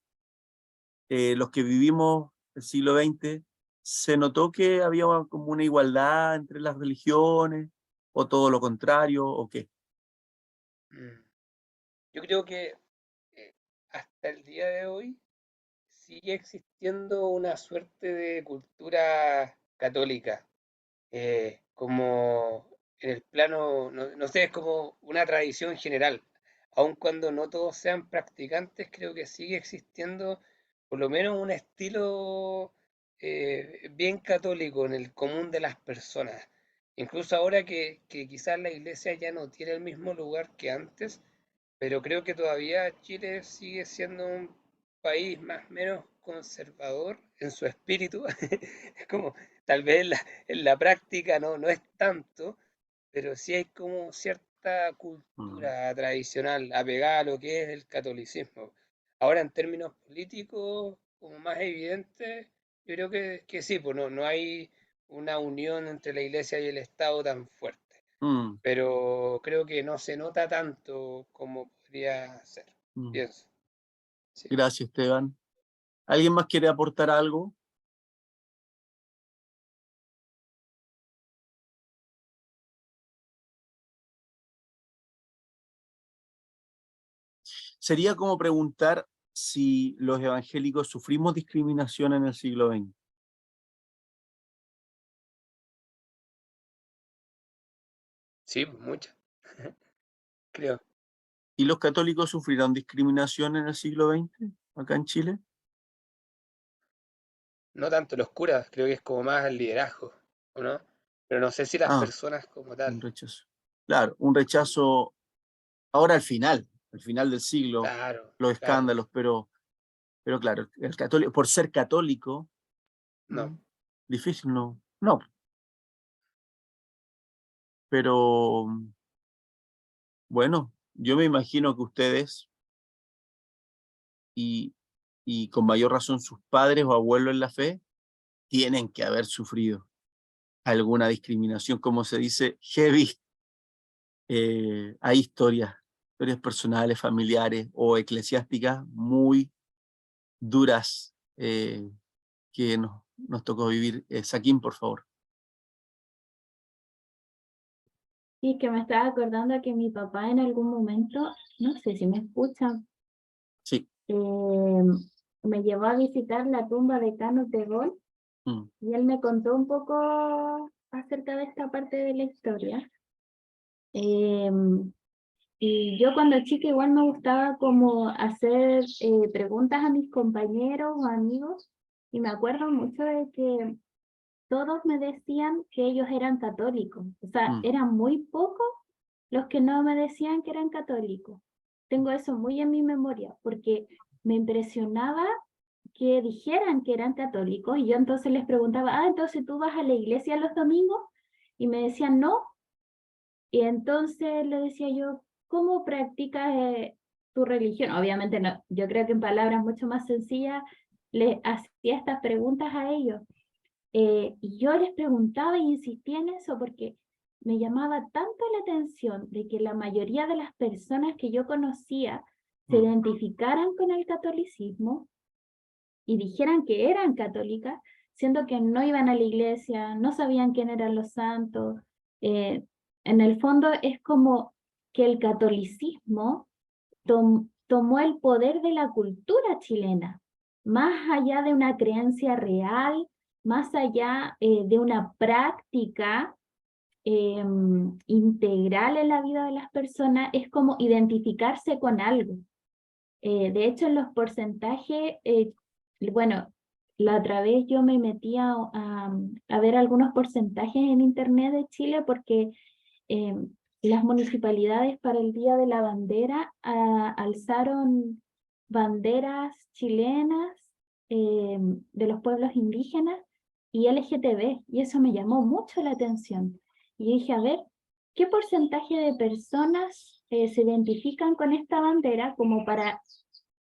Los que vivimos el siglo XX, ¿se notó que había como una igualdad entre las religiones, o todo lo contrario, o qué? Yo creo que hasta el día de hoy sigue existiendo una suerte de cultura católica, como en el plano, no sé, es como una tradición general. Aun cuando no todos sean practicantes, creo que sigue existiendo por lo menos un estilo bien católico en el común de las personas. Incluso ahora que quizás la iglesia ya no tiene el mismo lugar que antes, pero creo que todavía Chile sigue siendo un país más o menos conservador en su espíritu. Es como, tal vez en la práctica no es tanto, pero sí hay como cierta cultura tradicional apegada a lo que es el catolicismo. Ahora, en términos políticos, como más evidente, yo creo que sí, pues no hay una unión entre la iglesia y el Estado tan fuerte, Mm, pero creo que no se nota tanto como podría ser, mm. pienso. Sí. Gracias, Esteban. ¿Alguien más quiere aportar algo? Sería como preguntar si los evangélicos sufrimos discriminación en el siglo XX. Sí, mucho, creo. ¿Y los católicos sufrieron discriminación en el siglo XX, acá en Chile? No tanto los curas, creo que es como más el liderazgo, ¿o no? Pero no sé si las Ah, personas como un tal. rechazo. Claro, un rechazo ahora al final del siglo, Claro, los claro. escándalos, pero claro, el católico, por ser católico, No. difícil, no, pero bueno, yo me imagino que ustedes, y, y con mayor razón sus padres o abuelos en la fe, tienen que haber sufrido alguna discriminación, como se dice, heavy. Hay historias personales, familiares o eclesiásticas muy duras, que nos tocó vivir. Saquín, por favor. Sí, que me estaba acordando que mi papá en algún momento, no sé si me escucha, Sí. me llevó a visitar la tumba de Cano Tegol Mm, y él me contó un poco acerca de esta parte de la historia. Y yo cuando chica igual me gustaba como hacer preguntas a mis compañeros o amigos, y me acuerdo mucho de que todos me decían que ellos eran católicos. O sea, Mm. eran muy pocos los que no me decían que eran católicos. Tengo eso muy en mi memoria, porque me impresionaba que dijeran que eran católicos, y yo entonces les preguntaba, entonces tú vas a la iglesia los domingos, y me decían no, y entonces le decía yo, ¿cómo practicas tu religión? Obviamente no, yo creo que en palabras mucho más sencillas les hacía estas preguntas a ellos. Y yo les preguntaba e insistía en eso porque me llamaba tanto la atención de que la mayoría de las personas que yo conocía se identificaran con el catolicismo y dijeran que eran católicas, siendo que no iban a la iglesia, no sabían quién eran los santos. En el fondo es como que el catolicismo tomó el poder de la cultura chilena, más allá de una creencia real, más allá de una práctica integral en la vida de las personas, es como identificarse con algo. De hecho, en los porcentajes, bueno, la otra vez yo me metí a ver algunos porcentajes en internet de Chile porque las municipalidades para el Día de la Bandera alzaron banderas chilenas de los pueblos indígenas y LGTB, y eso me llamó mucho la atención. Y dije, a ver, ¿qué porcentaje de personas se identifican con esta bandera como para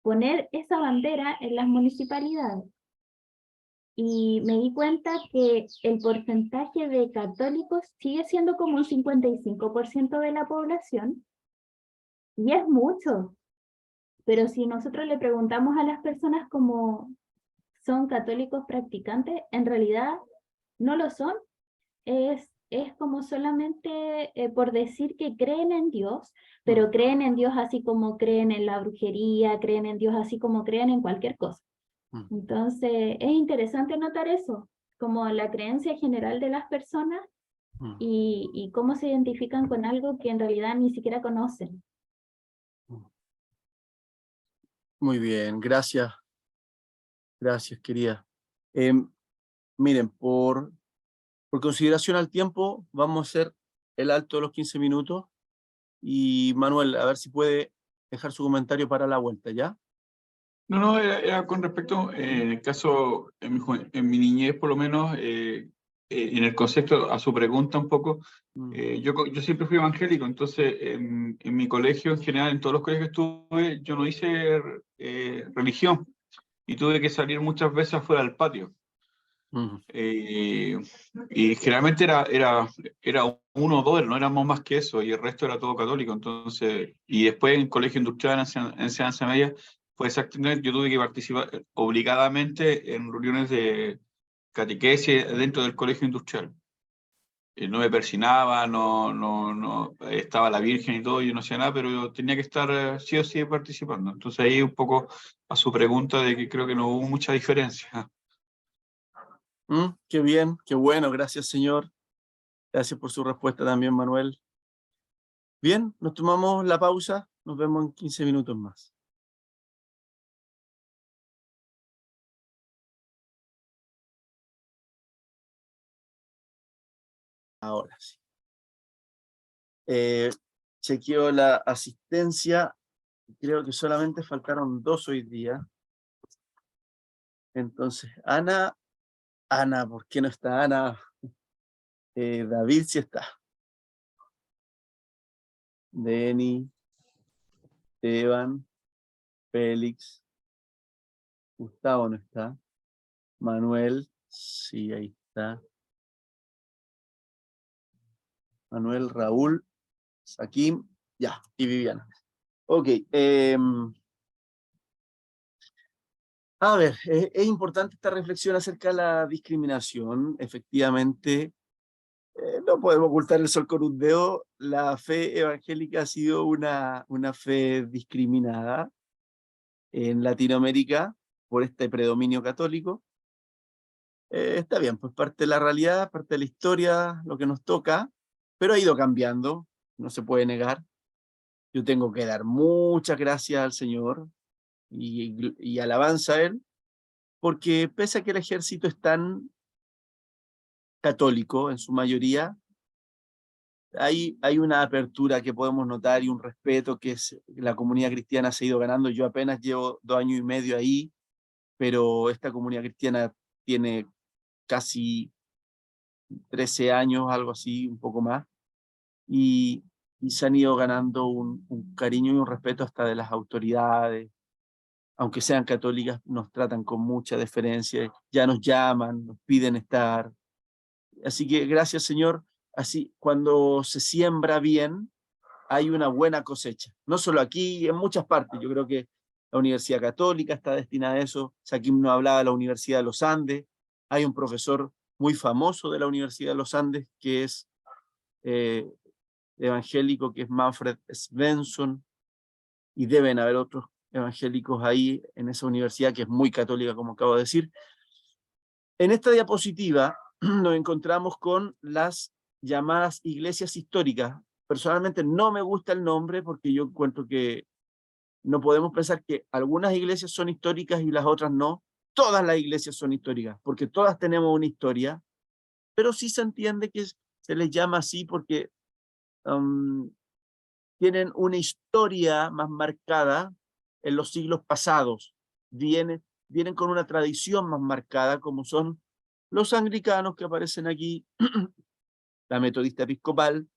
poner esa bandera en las municipalidades? Y me di cuenta que el porcentaje de católicos sigue siendo como un 55% de la población, y es mucho, pero si nosotros le preguntamos a las personas como son católicos practicantes, en realidad no lo son, es como solamente por decir que creen en Dios, pero creen en Dios así como creen en la brujería, creen en Dios así como creen en cualquier cosa. Entonces, es interesante notar eso, como la creencia general de las personas y cómo se identifican con algo que en realidad ni siquiera conocen. Muy bien, gracias. Gracias, querida. Miren, por consideración al tiempo, vamos a hacer el alto de los 15 minutos. Y Manuel, a ver si puede dejar su comentario para la vuelta, ¿ya? No, era con respecto, en el caso, en mi niñez por lo menos, en el concepto a su pregunta un poco, yo siempre fui evangélico, entonces en mi colegio en general, en todos los colegios que estuve, yo no hice religión y tuve que salir muchas veces afuera del patio. Y generalmente era uno o dos, no éramos más que eso, y el resto era todo católico. Entonces, y después en el colegio industrial, en enseñanza media, fue exactamente, yo tuve que participar obligadamente en reuniones de catequesis dentro del colegio industrial. No me persinaba, no estaba la Virgen y todo, yo no hacía nada, pero yo tenía que estar sí o sí participando. Entonces ahí un poco a su pregunta de que creo que no hubo mucha diferencia. Qué bien, qué bueno, gracias, señor. Gracias por su respuesta también, Manuel. Bien, nos tomamos la pausa, nos vemos en 15 minutos más. Ahora sí. Chequeo la asistencia, creo que solamente faltaron 2 hoy día. Entonces, Ana, ¿por qué no está Ana? David sí está. Denny, Esteban, Félix, Gustavo no está. Manuel, sí, ahí está. Manuel, Raúl, Saquim, ya, y Viviana. Ok. A ver, es importante esta reflexión acerca de la discriminación. Efectivamente, no podemos ocultar el sol con un dedo. La fe evangélica ha sido una fe discriminada en Latinoamérica por este predominio católico. Está bien, pues parte de la realidad, parte de la historia, lo que nos toca, pero ha ido cambiando, no se puede negar. Yo tengo que dar muchas gracias al Señor y alabanza a Él, porque pese a que el ejército es tan católico en su mayoría, hay una apertura que podemos notar y un respeto que la comunidad cristiana se ha ido ganando. Yo apenas llevo 2 años y medio ahí, pero esta comunidad cristiana tiene casi 13 años, algo así, un poco más, y se han ido ganando un cariño y un respeto hasta de las autoridades. Aunque sean católicas, nos tratan con mucha deferencia, ya nos llaman, nos piden estar. Así que gracias, Señor. Así, cuando se siembra bien, hay una buena cosecha. No solo aquí, en muchas partes. Yo creo que la Universidad Católica está destinada a eso. Saquim nos hablaba de la Universidad de los Andes. Hay un profesor muy famoso de la Universidad de los Andes que es evangélico, que es Manfred Svensson, y deben haber otros evangélicos ahí en esa universidad que es muy católica, como acabo de decir. En esta diapositiva nos encontramos con las llamadas iglesias históricas. Personalmente no me gusta el nombre porque yo encuentro que no podemos pensar que algunas iglesias son históricas y las otras no. Todas las iglesias son históricas porque todas tenemos una historia, pero sí se entiende que se les llama así porque tienen una historia más marcada en los siglos pasados. Vienen con una tradición más marcada, como son los anglicanos que aparecen aquí, la metodista episcopal,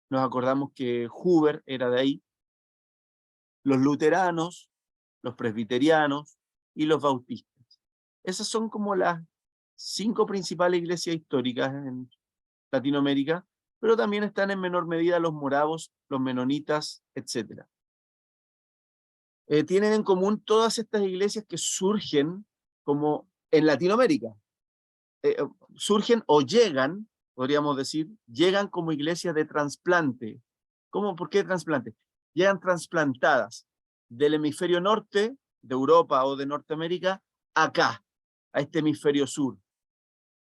nos acordamos que Huber era de ahí, los luteranos, los presbiterianos y los bautistas. Esas son como las 5 principales iglesias históricas en Latinoamérica, pero también están en menor medida los moravos, los menonitas, etc. Tienen en común todas estas iglesias que surgen como en Latinoamérica. Surgen o llegan, podríamos decir, llegan como iglesias de trasplante. ¿Cómo? ¿Por qué trasplante? Llegan trasplantadas del hemisferio norte, de Europa o de Norteamérica, acá, a este hemisferio sur.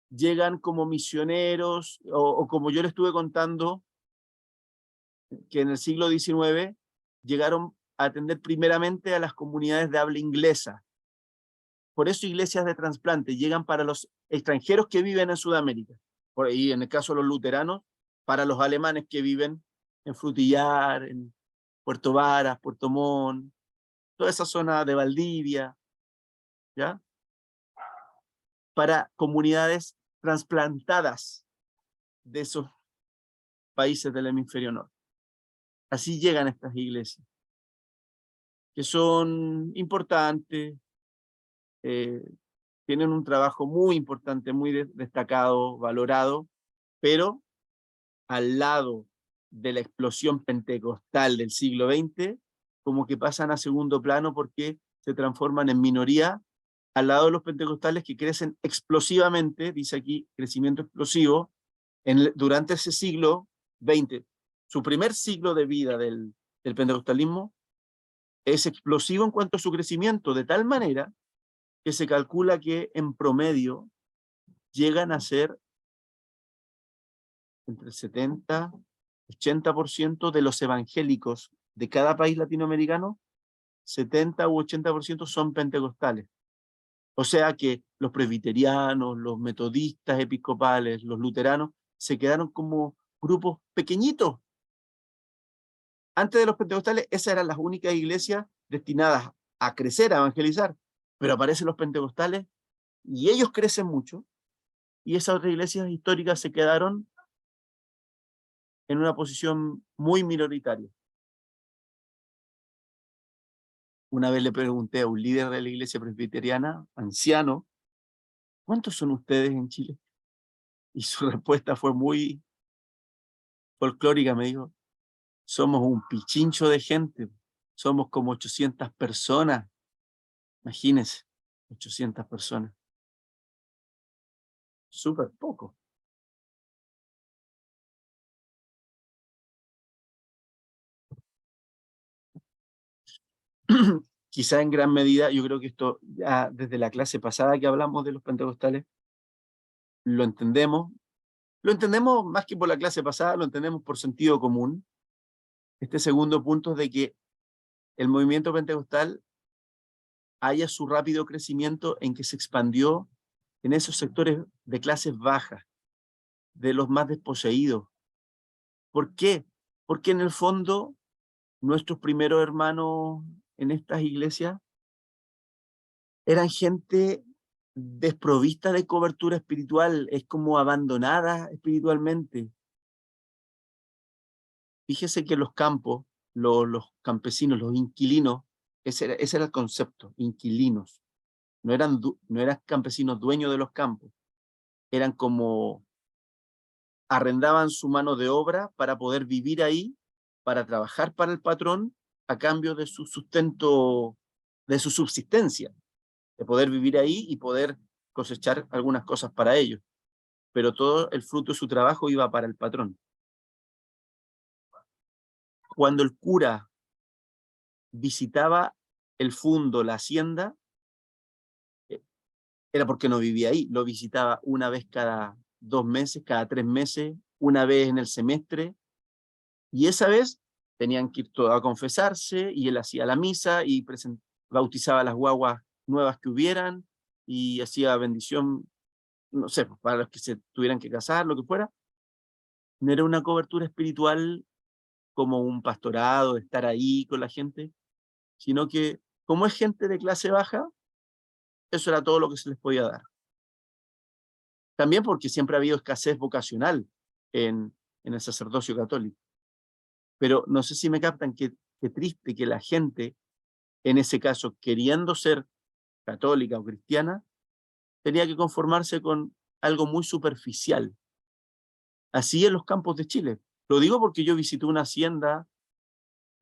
Llegan como misioneros, o como yo le estuve contando, que en el siglo XIX llegaron a atender primeramente a las comunidades de habla inglesa. Por eso iglesias de trasplante llegan para los extranjeros que viven en Sudamérica. Por ahí, en el caso de los luteranos, para los alemanes que viven en Frutillar, en Puerto Varas, Puerto Montt, toda esa zona de Valdivia, ¿ya? Para comunidades trasplantadas de esos países del hemisferio norte. Así llegan estas iglesias, que son importantes, tienen un trabajo muy importante, muy destacado, valorado, pero al lado de la explosión pentecostal del siglo XX, como que pasan a segundo plano porque se transforman en minoría al lado de los pentecostales que crecen explosivamente, dice aquí, crecimiento explosivo, durante ese siglo XX. Su primer siglo de vida del pentecostalismo es explosivo en cuanto a su crecimiento, de tal manera que se calcula que en promedio llegan a ser entre el 70 y 80% de los evangélicos de cada país latinoamericano, 70 u 80% son pentecostales. O sea que los presbiterianos, los metodistas episcopales, los luteranos, se quedaron como grupos pequeñitos. Antes de los pentecostales, esas eran las únicas iglesias destinadas a crecer, a evangelizar. Pero aparecen los pentecostales y ellos crecen mucho, y esas otras iglesias históricas se quedaron en una posición muy minoritaria. Una vez le pregunté a un líder de la iglesia presbiteriana, anciano, ¿cuántos son ustedes en Chile? Y su respuesta fue muy folclórica, me dijo, somos un pichincho de gente, somos como 800 personas, imagínense, 800 personas. Súper poco. Quizá en gran medida, yo creo que esto ya desde la clase pasada que hablamos de los pentecostales, lo entendemos más que por la clase pasada, lo entendemos por sentido común. Este segundo punto es de que el movimiento pentecostal haya su rápido crecimiento en que se expandió en esos sectores de clases bajas, de los más desposeídos. ¿Por qué? Porque en el fondo nuestros primeros hermanos en estas iglesias eran gente desprovista de cobertura espiritual, es como abandonada espiritualmente. Fíjese que los campos, los campesinos, los inquilinos, ese era el concepto, inquilinos. No eran campesinos dueños de los campos, eran como arrendaban su mano de obra para poder vivir ahí, para trabajar para el patrón a cambio de su sustento, de su subsistencia, de poder vivir ahí y poder cosechar algunas cosas para ellos. Pero todo el fruto de su trabajo iba para el patrón. Cuando el cura visitaba el fundo, la hacienda, era porque no vivía ahí, lo visitaba una vez cada 2 meses, cada 3 meses, una vez en el semestre, y esa vez tenían que ir todos a confesarse, y él hacía la misa, y bautizaba las guaguas nuevas que hubieran, y hacía bendición, no sé, para los que se tuvieran que casar, lo que fuera. No era una cobertura espiritual como un pastorado, de estar ahí con la gente, sino que como es gente de clase baja, eso era todo lo que se les podía dar. También porque siempre ha habido escasez vocacional en el sacerdocio católico. Pero no sé si me captan qué triste que la gente, en ese caso, queriendo ser católica o cristiana, tenía que conformarse con algo muy superficial. Así en los campos de Chile. Lo digo porque yo visité una hacienda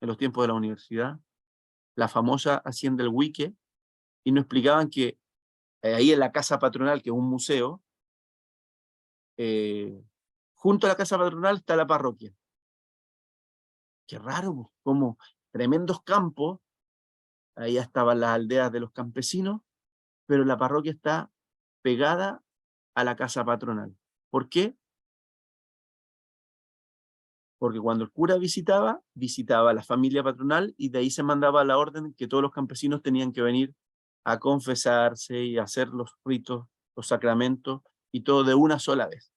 en los tiempos de la universidad, la famosa hacienda El Huique, y nos explicaban que ahí en la casa patronal, que es un museo, junto a la casa patronal está la parroquia. Qué raro, como tremendos campos, ahí estaban las aldeas de los campesinos, pero la parroquia está pegada a la casa patronal. ¿Por qué? Porque cuando el cura visitaba a la familia patronal, y de ahí se mandaba la orden que todos los campesinos tenían que venir a confesarse y a hacer los ritos, los sacramentos, y todo de una sola vez.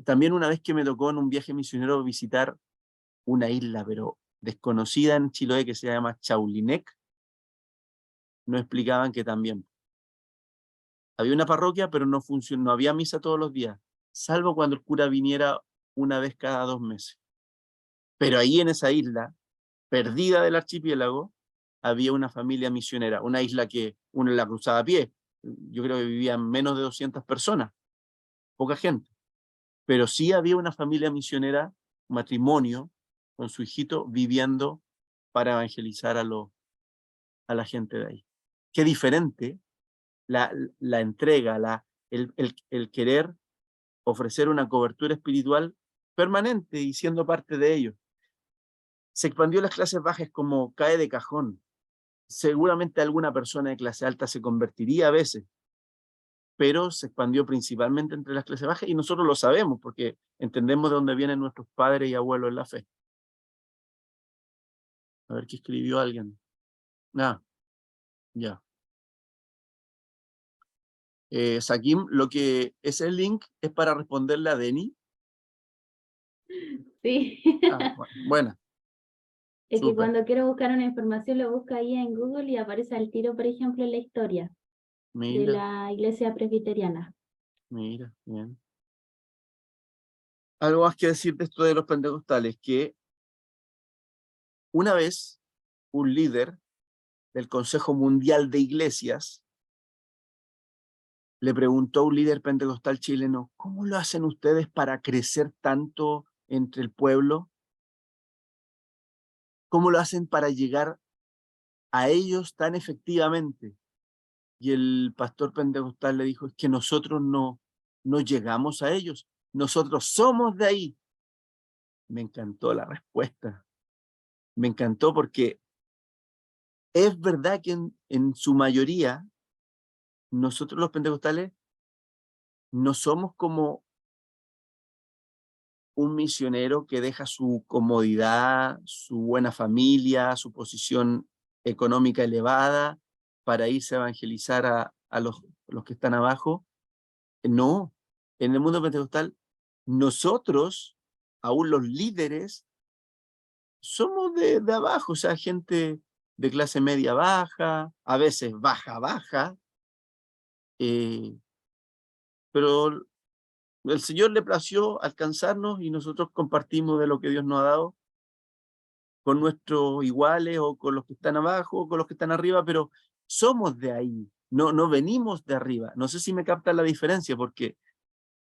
También una vez que me tocó en un viaje misionero visitar una isla, pero desconocida en Chiloé, que se llama Chaulinec, nos explicaban que también había una parroquia, pero no había misa todos los días, salvo cuando el cura viniera una vez cada 2 meses. Pero ahí en esa isla, perdida del archipiélago, había una familia misionera, una isla que uno la cruzaba a pie. Yo creo que vivían menos de 200 personas, poca gente. Pero sí había una familia misionera, matrimonio, con su hijito, viviendo para evangelizar a la gente de ahí. Qué diferente la entrega, el querer ofrecer una cobertura espiritual permanente y siendo parte de ello. Se expandió las clases bajas como cae de cajón. Seguramente alguna persona de clase alta se convertiría a veces, pero se expandió principalmente entre las clases bajas, y nosotros lo sabemos porque entendemos de dónde vienen nuestros padres y abuelos en la fe. A ver qué escribió alguien. Ah, ya. Sakim, lo que es el link es para responderle a Deni. Sí. Ah, buena. Es que Súper. cuando quiero buscar una información lo busco ahí en Google y aparece al tiro, por ejemplo, en la historia de Mira, la iglesia presbiteriana. mira, bien. Algo más que decir de esto de los pentecostales, que una vez un líder del Consejo Mundial de Iglesias le preguntó a un líder pentecostal chileno: ¿cómo lo hacen ustedes para crecer tanto entre el pueblo? ¿Cómo lo hacen para llegar a ellos tan efectivamente? Y el pastor pentecostal le dijo: es que nosotros no llegamos a ellos, nosotros somos de ahí. Me encantó la respuesta, me encantó, porque es verdad que en su mayoría nosotros los pentecostales no somos como un misionero que deja su comodidad, su buena familia, su posición económica elevada para irse a evangelizar a los que están abajo. No, en el mundo pentecostal nosotros, aún los líderes, somos de abajo, o sea, gente de clase media baja, a veces baja, pero el Señor le plació alcanzarnos y nosotros compartimos de lo que Dios nos ha dado con nuestros iguales o con los que están abajo o con los que están arriba, pero somos de ahí, no venimos de arriba. No sé si me captan la diferencia, porque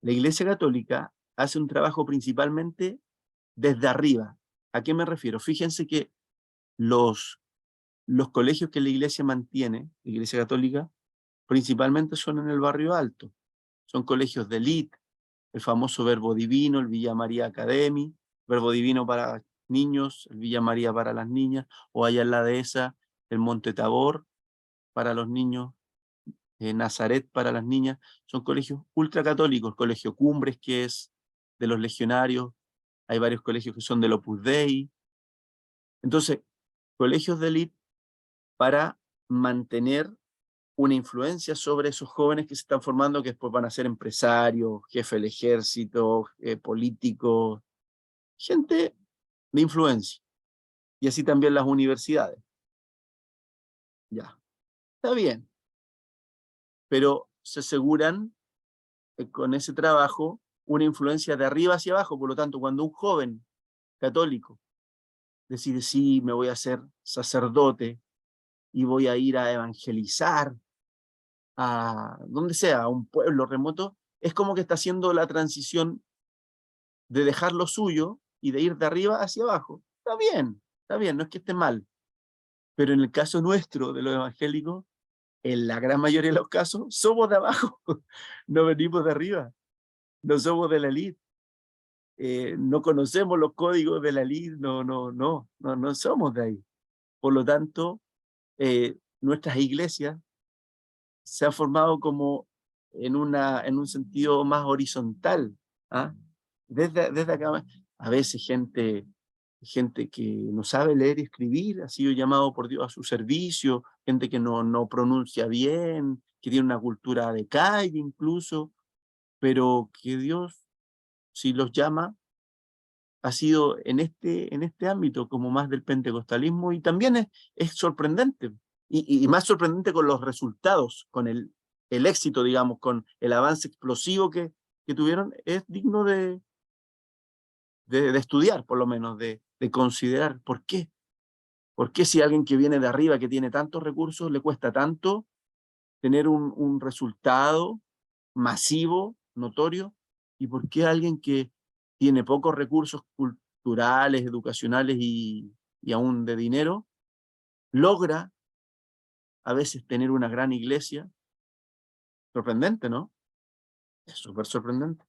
la Iglesia Católica hace un trabajo principalmente desde arriba. ¿A qué me refiero? Fíjense que los colegios que la Iglesia mantiene, la Iglesia Católica, principalmente son en el barrio alto. Son colegios de élite, el famoso Verbo Divino, el Villa María Academy, Verbo Divino para niños, el Villa María para las niñas, o allá en la dehesa, el Monte Tabor para los niños, Nazaret para las niñas. Son colegios ultracatólicos, el Colegio Cumbres, que es de los legionarios, hay varios colegios que son del Opus Dei. Entonces, colegios de élite para mantener una influencia sobre esos jóvenes que se están formando, que después van a ser empresarios, jefe del ejército, políticos, gente de influencia. Y así también las universidades. Ya, está bien. Pero se aseguran con ese trabajo una influencia de arriba hacia abajo. Por lo tanto, cuando un joven católico decide, sí, me voy a hacer sacerdote y voy a ir a evangelizar a donde sea, a un pueblo remoto, es como que está haciendo la transición de dejar lo suyo y de ir de arriba hacia abajo. Está bien, no es que esté mal. Pero en el caso nuestro, de los evangélicos, en la gran mayoría de los casos, somos de abajo, no venimos de arriba, no somos de la élite, no conocemos los códigos de la élite, no somos de ahí. Por lo tanto, nuestras iglesias se han formado como en un sentido más horizontal, ¿ah? Desde acá, a veces gente que no sabe leer y escribir, ha sido llamado por Dios a su servicio, gente que no pronuncia bien, que tiene una cultura de calle incluso, pero que Dios, si los llama, ha sido en este ámbito como más del pentecostalismo, y también es sorprendente, y más sorprendente con los resultados, con el éxito, digamos, con el avance explosivo que tuvieron, es digno de estudiar, por lo menos, de considerar. ¿Por qué? ¿Por qué si alguien que viene de arriba, que tiene tantos recursos, le cuesta tanto tener un resultado masivo, notorio? ¿Y por qué alguien que tiene pocos recursos culturales, educacionales y aún de dinero, logra a veces tener una gran iglesia? Sorprendente, ¿no? Es súper sorprendente.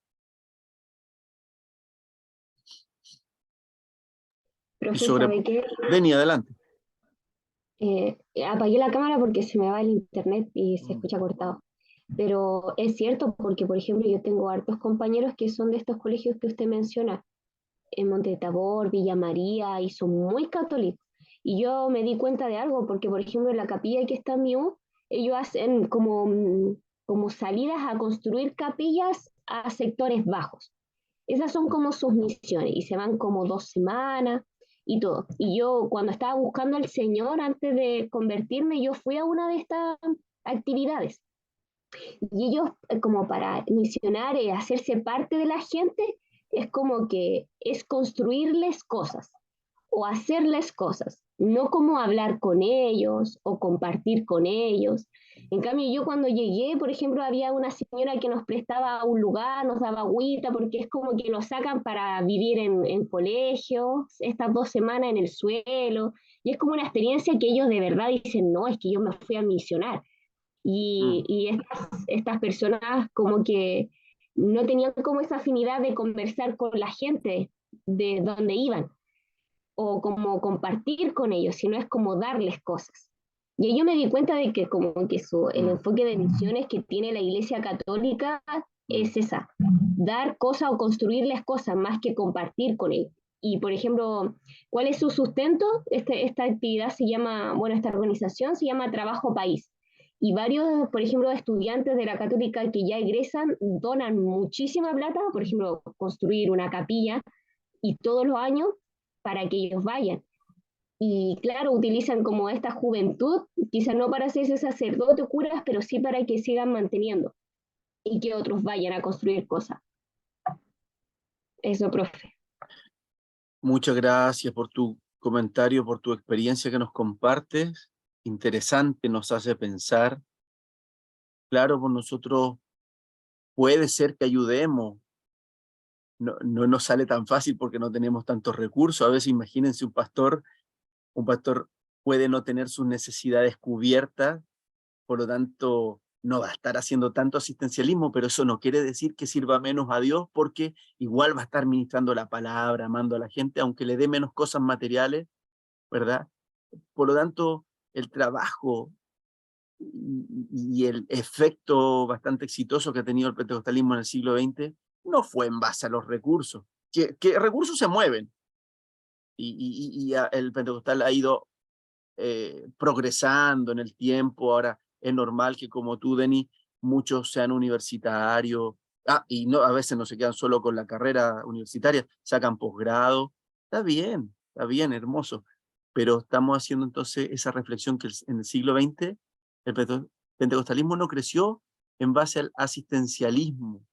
Y Profe, sobre... ¿sabe qué? Deni, adelante. Apagué la cámara porque se me va el internet y se escucha cortado. Pero es cierto porque, por ejemplo, yo tengo hartos compañeros que son de estos colegios que usted menciona, en Monte Tabor, Villa María, y son muy católicos. Y yo me di cuenta de algo, porque, por ejemplo, en la capilla que está en Miu, ellos hacen como salidas a construir capillas a sectores bajos. Esas son como sus misiones y se van como 2 semanas y todo. Y yo cuando estaba buscando al Señor antes de convertirme, yo fui a una de estas actividades. Y ellos, como para misionar, hacerse parte de la gente, es como que es construirles cosas o hacerles cosas, no como hablar con ellos o compartir con ellos. En cambio, yo cuando llegué, por ejemplo, había una señora que nos prestaba un lugar, nos daba agüita, porque es como que nos sacan para vivir en colegios, estas 2 semanas en el suelo, y es como una experiencia que ellos de verdad dicen, no, es que yo me fui a misionar. Y estas personas como que no tenían como esa afinidad de conversar con la gente de donde iban o como compartir con ellos, sino es como darles cosas. Y ahí yo me di cuenta de que como que el enfoque de misiones que tiene la Iglesia Católica es esa, dar cosas o construirles cosas más que compartir con ellos. Y por ejemplo, ¿cuál es su sustento? Esta actividad se llama, bueno, esta organización se llama Trabajo País. y varios, por ejemplo, estudiantes de la Católica que ya egresan donan muchísima plata, por ejemplo, construir una capilla y todos los años para que ellos vayan. Y claro, utilizan como esta juventud, quizás no para hacerse sacerdote o curas, pero sí para que sigan manteniendo y que otros vayan a construir cosas. Eso, profe. Muchas gracias por tu comentario, por tu experiencia que nos compartes. Interesante, nos hace pensar. Claro, por nosotros puede ser que ayudemos. No nos sale tan fácil porque no tenemos tantos recursos. A veces imagínense un pastor puede no tener sus necesidades cubiertas, por lo tanto no va a estar haciendo tanto asistencialismo, pero eso no quiere decir que sirva menos a Dios, porque igual va a estar ministrando la palabra, amando a la gente, aunque le dé menos cosas materiales, ¿verdad? Por lo tanto, el trabajo y el efecto bastante exitoso que ha tenido el pentecostalismo en el siglo XX no fue en base a los recursos, que recursos se mueven, y el pentecostal ha ido progresando en el tiempo. Ahora es normal que, como tú, Denis, muchos sean universitarios, y no, a veces no se quedan solo con la carrera universitaria, sacan posgrado. Está bien, hermoso, pero estamos haciendo entonces esa reflexión que en el siglo XX el pentecostalismo no creció en base al asistencialismo.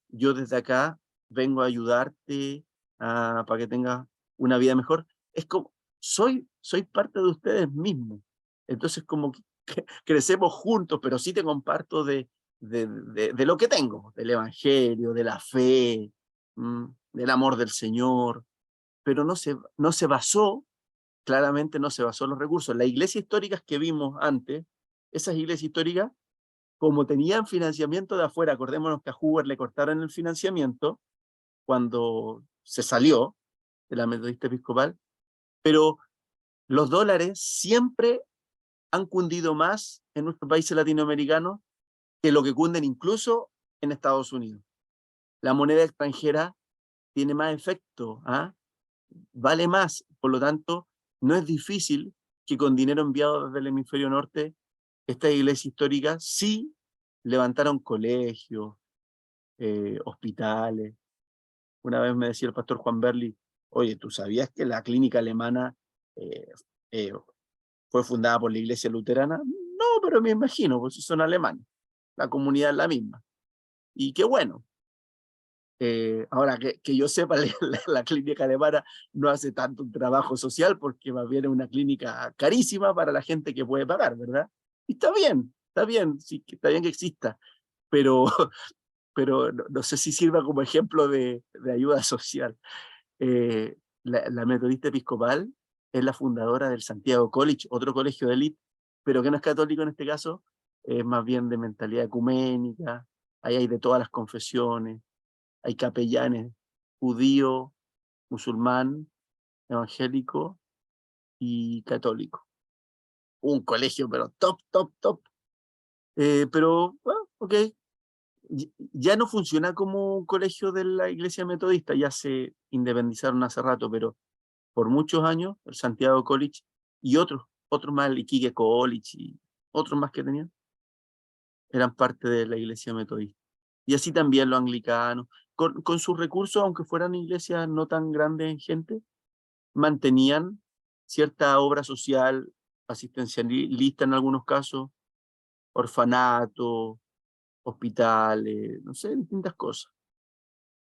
Yo desde acá vengo a ayudarte para que tengas una vida mejor. Es como, soy parte de ustedes mismos. Entonces, como que crecemos juntos, pero sí te comparto de lo que tengo, del evangelio, de la fe, del amor del Señor, pero no se basó, claramente no se basó en los recursos. Las iglesias históricas que vimos antes, esas iglesias históricas, como tenían financiamiento de afuera, acordémonos que a Hoover le cortaron el financiamiento cuando se salió de la metodista episcopal, pero los dólares siempre han cundido más en nuestros países latinoamericanos que lo que cunden incluso en Estados Unidos. La moneda extranjera tiene más efecto, vale más, por lo tanto, no es difícil que con dinero enviado desde el hemisferio norte, estas iglesias históricas sí levantaron colegios, hospitales. Una vez me decía el pastor Juan Berli, oye, ¿tú sabías que la clínica alemana eh, eh, fue fundada por la iglesia luterana? No, pero me imagino, pues si son alemanes, la comunidad es la misma. Y qué bueno. Ahora, que yo sepa, la clínica alemana no hace tanto un trabajo social, porque más bien es una clínica carísima para la gente que puede pagar, ¿verdad? Y está bien, sí, está bien que exista, pero, pero no sé si sirva como ejemplo de ayuda social. La metodista episcopal es la fundadora del Santiago College, otro colegio de élite, pero que no es católico en este caso, es más bien de mentalidad ecuménica. Ahí hay de todas las confesiones, hay capellanes judío, musulmán, evangélico y católico. Un colegio, pero top, top, top. Pero, bueno, ok, ya no funciona como un colegio de la iglesia metodista, ya se independizaron hace rato, pero por muchos años el Santiago College y otros más, el Iquique College y otros más que tenían, eran parte de la iglesia metodista. Y así también los anglicanos, con sus recursos, aunque fueran iglesias no tan grandes en gente, mantenían cierta obra social, asistencialista en algunos casos, orfanatos, hospitales, no sé, distintas cosas.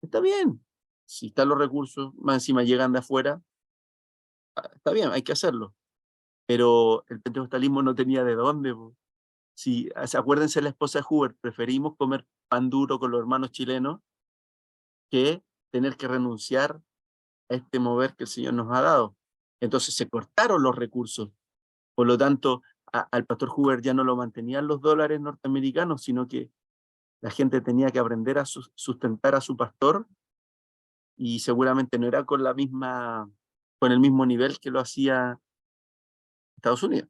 Está bien, si están los recursos, más encima llegan de afuera, está bien, hay que hacerlo. Pero el pentecostalismo no tenía de dónde. Si, acuérdense, la esposa de Hoover, preferimos comer pan duro con los hermanos chilenos que tener que renunciar a este mover que el Señor nos ha dado. Entonces se cortaron los recursos. Por lo tanto, al pastor Hoover ya no lo mantenían los dólares norteamericanos, sino que la gente tenía que aprender a sustentar a su pastor, y seguramente no era con el mismo nivel que lo hacía Estados Unidos.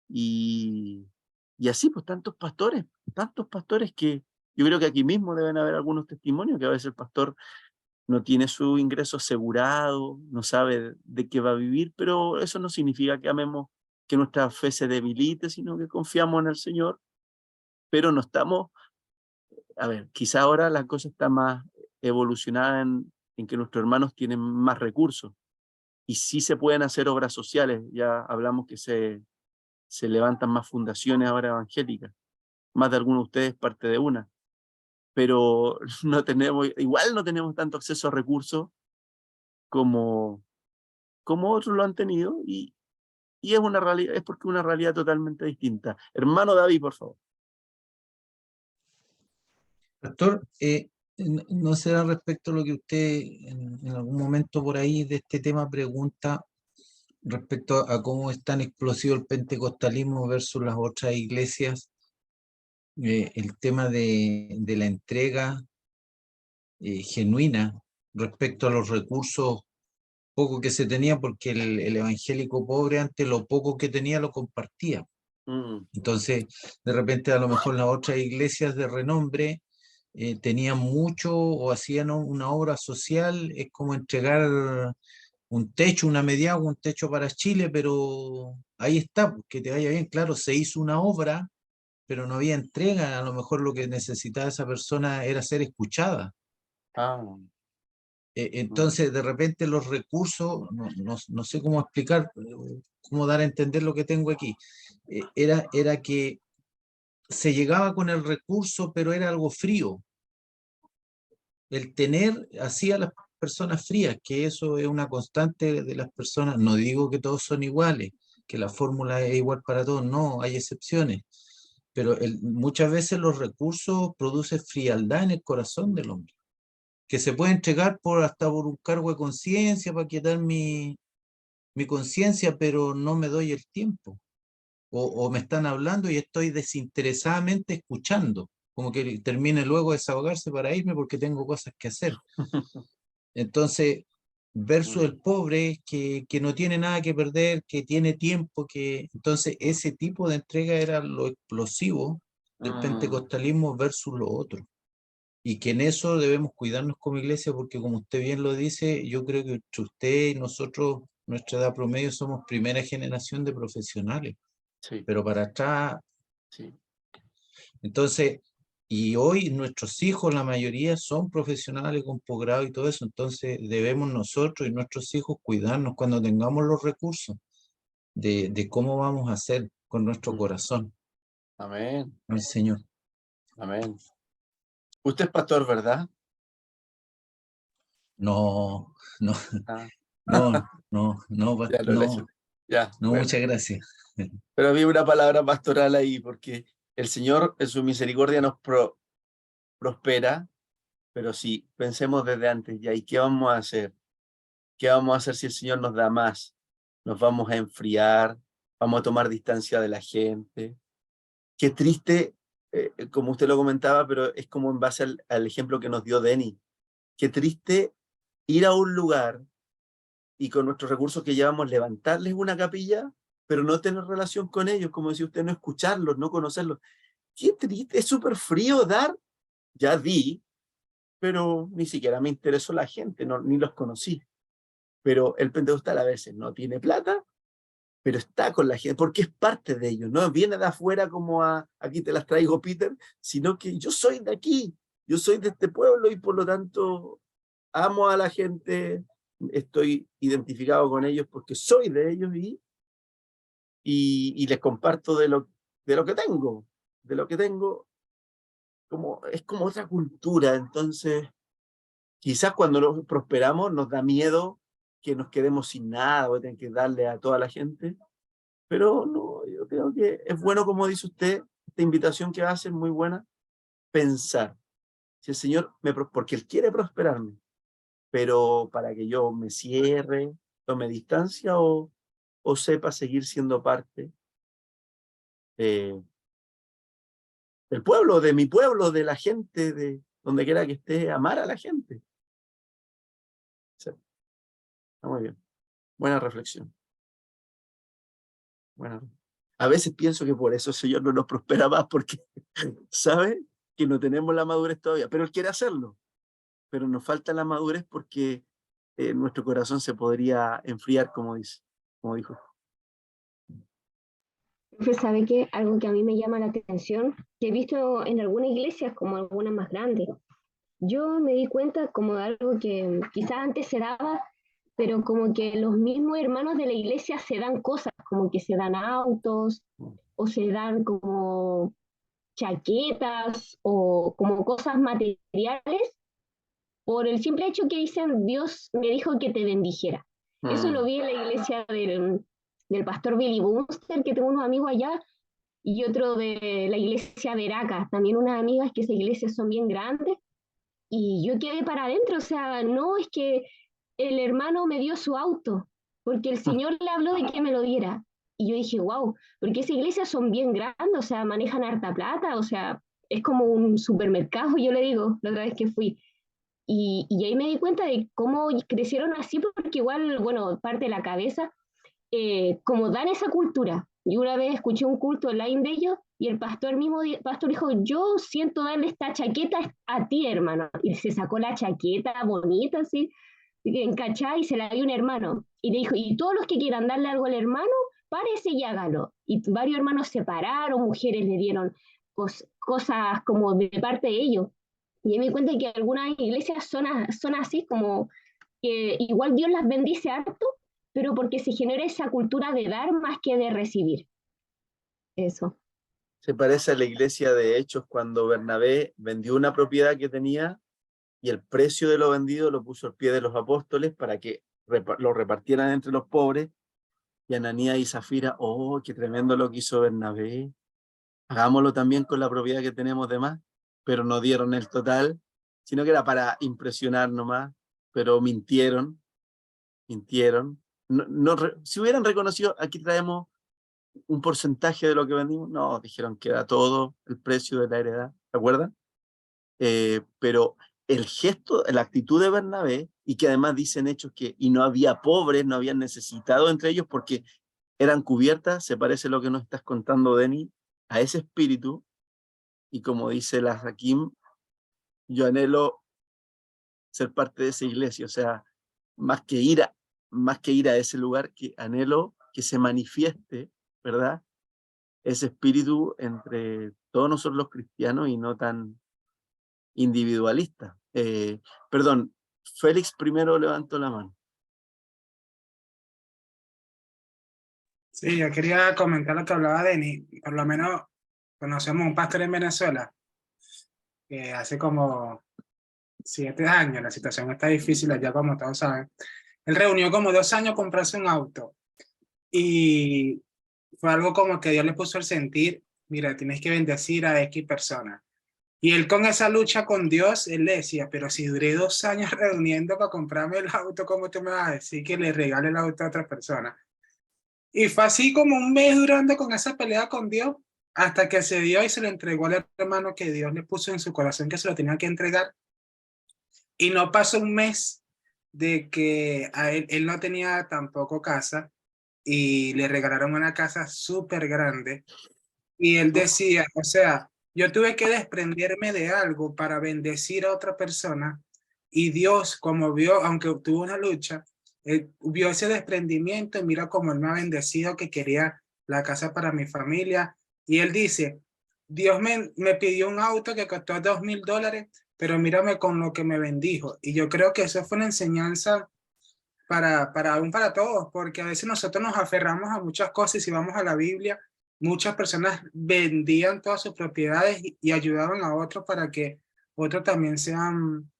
Y así, pues tantos pastores que yo creo que aquí mismo deben haber algunos testimonios que a veces el pastor no tiene su ingreso asegurado, no sabe de qué va a vivir, pero eso no significa que que nuestra fe se debilite, sino que confiamos en el Señor, pero no estamos, a ver, quizá ahora la cosa está más evolucionada en que nuestros hermanos tienen más recursos, y sí se pueden hacer obras sociales. Ya hablamos que se levantan más fundaciones ahora evangélicas, más de algunos de ustedes parte de una, pero no tenemos, igual no tenemos tanto acceso a recursos como otros lo han tenido, y es una realidad, es porque es una realidad totalmente distinta. Hermano David, por favor. Pastor, no será respecto a lo que usted en algún momento por ahí de este tema pregunta respecto a cómo es tan explosivo el pentecostalismo versus las otras iglesias, el tema de la entrega genuina respecto a los recursos poco que se tenía, porque el evangélico pobre antes lo poco que tenía lo compartía. Entonces, de repente a lo mejor las otras iglesias de renombre tenían mucho o hacían una obra social, es como entregar un techo, una media, un techo para Chile, pero ahí está, que te vaya bien, claro, se hizo una obra, pero no había entrega, a lo mejor lo que necesitaba esa persona era ser escuchada. Entonces, de repente los recursos, no sé cómo explicar, cómo dar a entender lo que tengo aquí, era que se llegaba con el recurso, pero era algo frío. El tener hacía a las personas frías, que eso es una constante de las personas. No digo que todos son iguales, que la fórmula es igual para todos, no, hay excepciones. Pero muchas veces los recursos producen frialdad en el corazón del hombre, que se puede entregar hasta por un cargo de conciencia, para quitar mi conciencia, pero no me doy el tiempo. O me están hablando y estoy desinteresadamente escuchando, como que termine luego de desahogarse para irme porque tengo cosas que hacer. Entonces, versus el pobre que no tiene nada que perder, que tiene tiempo, entonces ese tipo de entrega era lo explosivo del pentecostalismo versus lo otro. Y que en eso debemos cuidarnos como iglesia, porque como usted bien lo dice, yo creo que entre usted y nosotros, nuestra edad promedio, somos primera generación de profesionales, Sí, pero para atrás. sí. Entonces, y hoy nuestros hijos, la mayoría son profesionales con posgrado y todo eso, entonces debemos nosotros y nuestros hijos cuidarnos cuando tengamos los recursos de cómo vamos a hacer con nuestro corazón Amén, al Señor. amén. Usted es pastor, ¿verdad? No, no, Ah, no, ya lo leí. Ya, no, bueno. muchas gracias. Pero había una palabra pastoral ahí, porque el Señor en su misericordia nos prospera, pero sí, pensemos desde antes, ya, ¿y qué vamos a hacer? ¿Qué vamos a hacer si el Señor nos da más? ¿Nos vamos a enfriar? ¿Vamos a tomar distancia de la gente? Qué triste, como usted lo comentaba, pero es como en base al ejemplo que nos dio Denny. Qué triste ir a un lugar y con nuestros recursos que llevamos levantarles una capilla, pero no tener relación con ellos, como decía usted, no escucharlos, no conocerlos. Qué triste, es súper frío dar, ya di, pero ni siquiera me interesó la gente, no, ni los conocí. Pero el pentecostal a veces no tiene plata, pero está con la gente, porque es parte de ellos, no viene de afuera como aquí te las traigo, Peter, sino que yo soy de aquí, yo soy de este pueblo y por lo tanto amo a la gente, estoy identificado con ellos porque soy de ellos y les comparto de lo que tengo, es como otra cultura. Entonces quizás cuando nos prosperamos nos da miedo que nos quedemos sin nada o tener que darle a toda la gente, pero no, yo creo que es bueno, como dice usted, esta invitación que hace es muy buena, pensar, si el Señor porque Él quiere prosperarme, pero para que yo me cierre, tome distancia o sepa seguir siendo parte eh, del pueblo, de mi pueblo, de la gente, de donde quiera que esté, amar a la gente. Sí, está muy bien. Buena reflexión. Bueno, a veces pienso que por eso el Señor no nos prospera más, porque sabe que no tenemos la madurez todavía, pero Él quiere hacerlo. Pero nos falta la madurez porque nuestro corazón se podría enfriar, como dijo. Profe, ¿sabe qué? Algo que a mí me llama la atención, que he visto en algunas iglesias, como algunas más grandes. Yo me di cuenta como de algo que quizás antes se daba, pero como que los mismos hermanos de la iglesia se dan cosas, como que se dan autos o se dan como chaquetas o como cosas materiales por el simple hecho que dicen, Dios me dijo que te bendijera. Eso lo vi en la iglesia del pastor Billy Bunster, que tengo unos amigos allá, y otro de la iglesia Veraca, también unas amigas que esas iglesias son bien grandes, y yo quedé para adentro, o sea, no es que el hermano me dio su auto, porque el Señor le habló de que me lo diera. Y yo dije, wow, porque esas iglesias son bien grandes, o sea, manejan harta plata, o sea, es como un supermercado, yo le digo, la otra vez que fui. Y ahí me di cuenta de cómo crecieron así, porque igual, bueno, parte de la cabeza, como dan esa cultura. Y una vez escuché un culto online de ellos y el pastor pastor dijo, yo siento darle esta chaqueta a ti, hermano. Y se sacó la chaqueta bonita, así, encachada, y se la dio un hermano. Y le dijo, y todos los que quieran darle algo al hermano, párese y hágalo. Y varios hermanos se pararon, mujeres le dieron cosas como de parte de ellos. Y me di cuenta que algunas iglesias son así, como que igual Dios las bendice harto, pero porque se genera esa cultura de dar más que de recibir. Eso. Se parece a la iglesia de Hechos cuando Bernabé vendió una propiedad que tenía y el precio de lo vendido lo puso al pie de los apóstoles para que lo repartieran entre los pobres. Y Ananías y Zafira, oh, qué tremendo lo que hizo Bernabé. Hagámoslo también con la propiedad que tenemos de más, pero no dieron el total, sino que era para impresionar nomás, pero mintieron. Si hubieran reconocido, aquí traemos un porcentaje de lo que vendimos, no, dijeron que era todo el precio de la heredad, ¿te acuerdas? Pero el gesto, la actitud de Bernabé, y que además dicen hechos que, y no había pobres, no habían necesitado entre ellos porque eran cubiertas, se parece a lo que nos estás contando, Denis, a ese espíritu, y como dice la Hakim, yo anhelo ser parte de esa iglesia, o sea, más que ir a ese lugar, que anhelo que se manifieste, ¿verdad? Ese espíritu entre todos nosotros los cristianos y no tan individualista. Perdón, Félix primero levantó la mano. Sí, yo quería comentar lo que hablaba Denis. Por lo menos conocemos un pastor en Venezuela que hace como 7 años, la situación está difícil allá como todos saben. Él reunió como 2 años comprarse un auto y fue algo como que Dios le puso el sentir, mira, tienes que bendecir a X personas. Y él con esa lucha con Dios, él le decía, pero si duré 2 años reuniendo para comprarme el auto, ¿cómo tú me vas a decir que le regale el auto a otra persona? Y fue así como un mes durando con esa pelea con Dios, hasta que se dio y se lo entregó al hermano que Dios le puso en su corazón que se lo tenía que entregar. Y no pasó un mes de que a él no tenía tampoco casa y le regalaron una casa súper grande. Y él decía, o sea, yo tuve que desprenderme de algo para bendecir a otra persona y Dios, como vio, aunque tuvo una lucha, vio ese desprendimiento y mira cómo él me ha bendecido, que quería la casa para mi familia. Y él dice, Dios me pidió un auto que costó $2,000, pero mírame con lo que me bendijo. Y yo creo que eso fue una enseñanza para todos, porque a veces nosotros nos aferramos a muchas cosas y si vamos a la Biblia, muchas personas vendían todas sus propiedades y ayudaban a otros para que otros también sean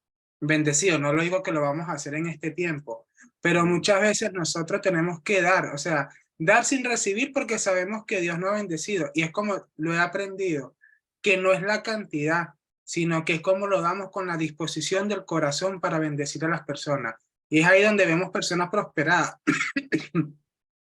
bendecidos. No lo digo que lo vamos a hacer en este tiempo, pero muchas veces nosotros tenemos que dar, o sea, dar sin recibir porque sabemos que Dios nos ha bendecido. Y es como lo he aprendido, que no es la cantidad, sino que es como lo damos con la disposición del corazón para bendecir a las personas. Y es ahí donde vemos personas prosperadas.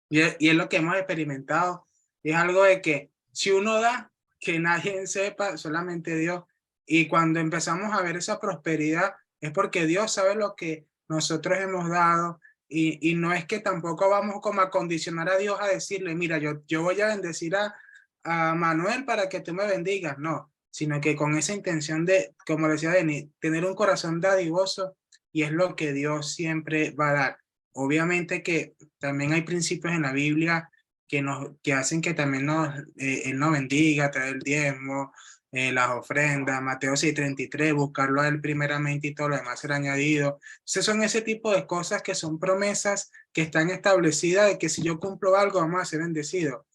y es lo que hemos experimentado. Es algo de que si uno da, que nadie sepa, solamente Dios. Y cuando empezamos a ver esa prosperidad, es porque Dios sabe lo que nosotros hemos dado. Y no es que tampoco vamos como a condicionar a Dios a decirle, mira, yo voy a bendecir a Manuel para que tú me bendigas. No, sino que con esa intención de, como decía Denis, tener un corazón dadivoso, y es lo que Dios siempre va a dar. Obviamente que también hay principios en la Biblia que hacen que también Él nos bendiga, traer el diezmo, las ofrendas, Mateo 6:33, buscarlo a Él primeramente y todo lo demás será añadido. Entonces son ese tipo de cosas que son promesas que están establecidas de que si yo cumplo algo vamos a ser bendecidos.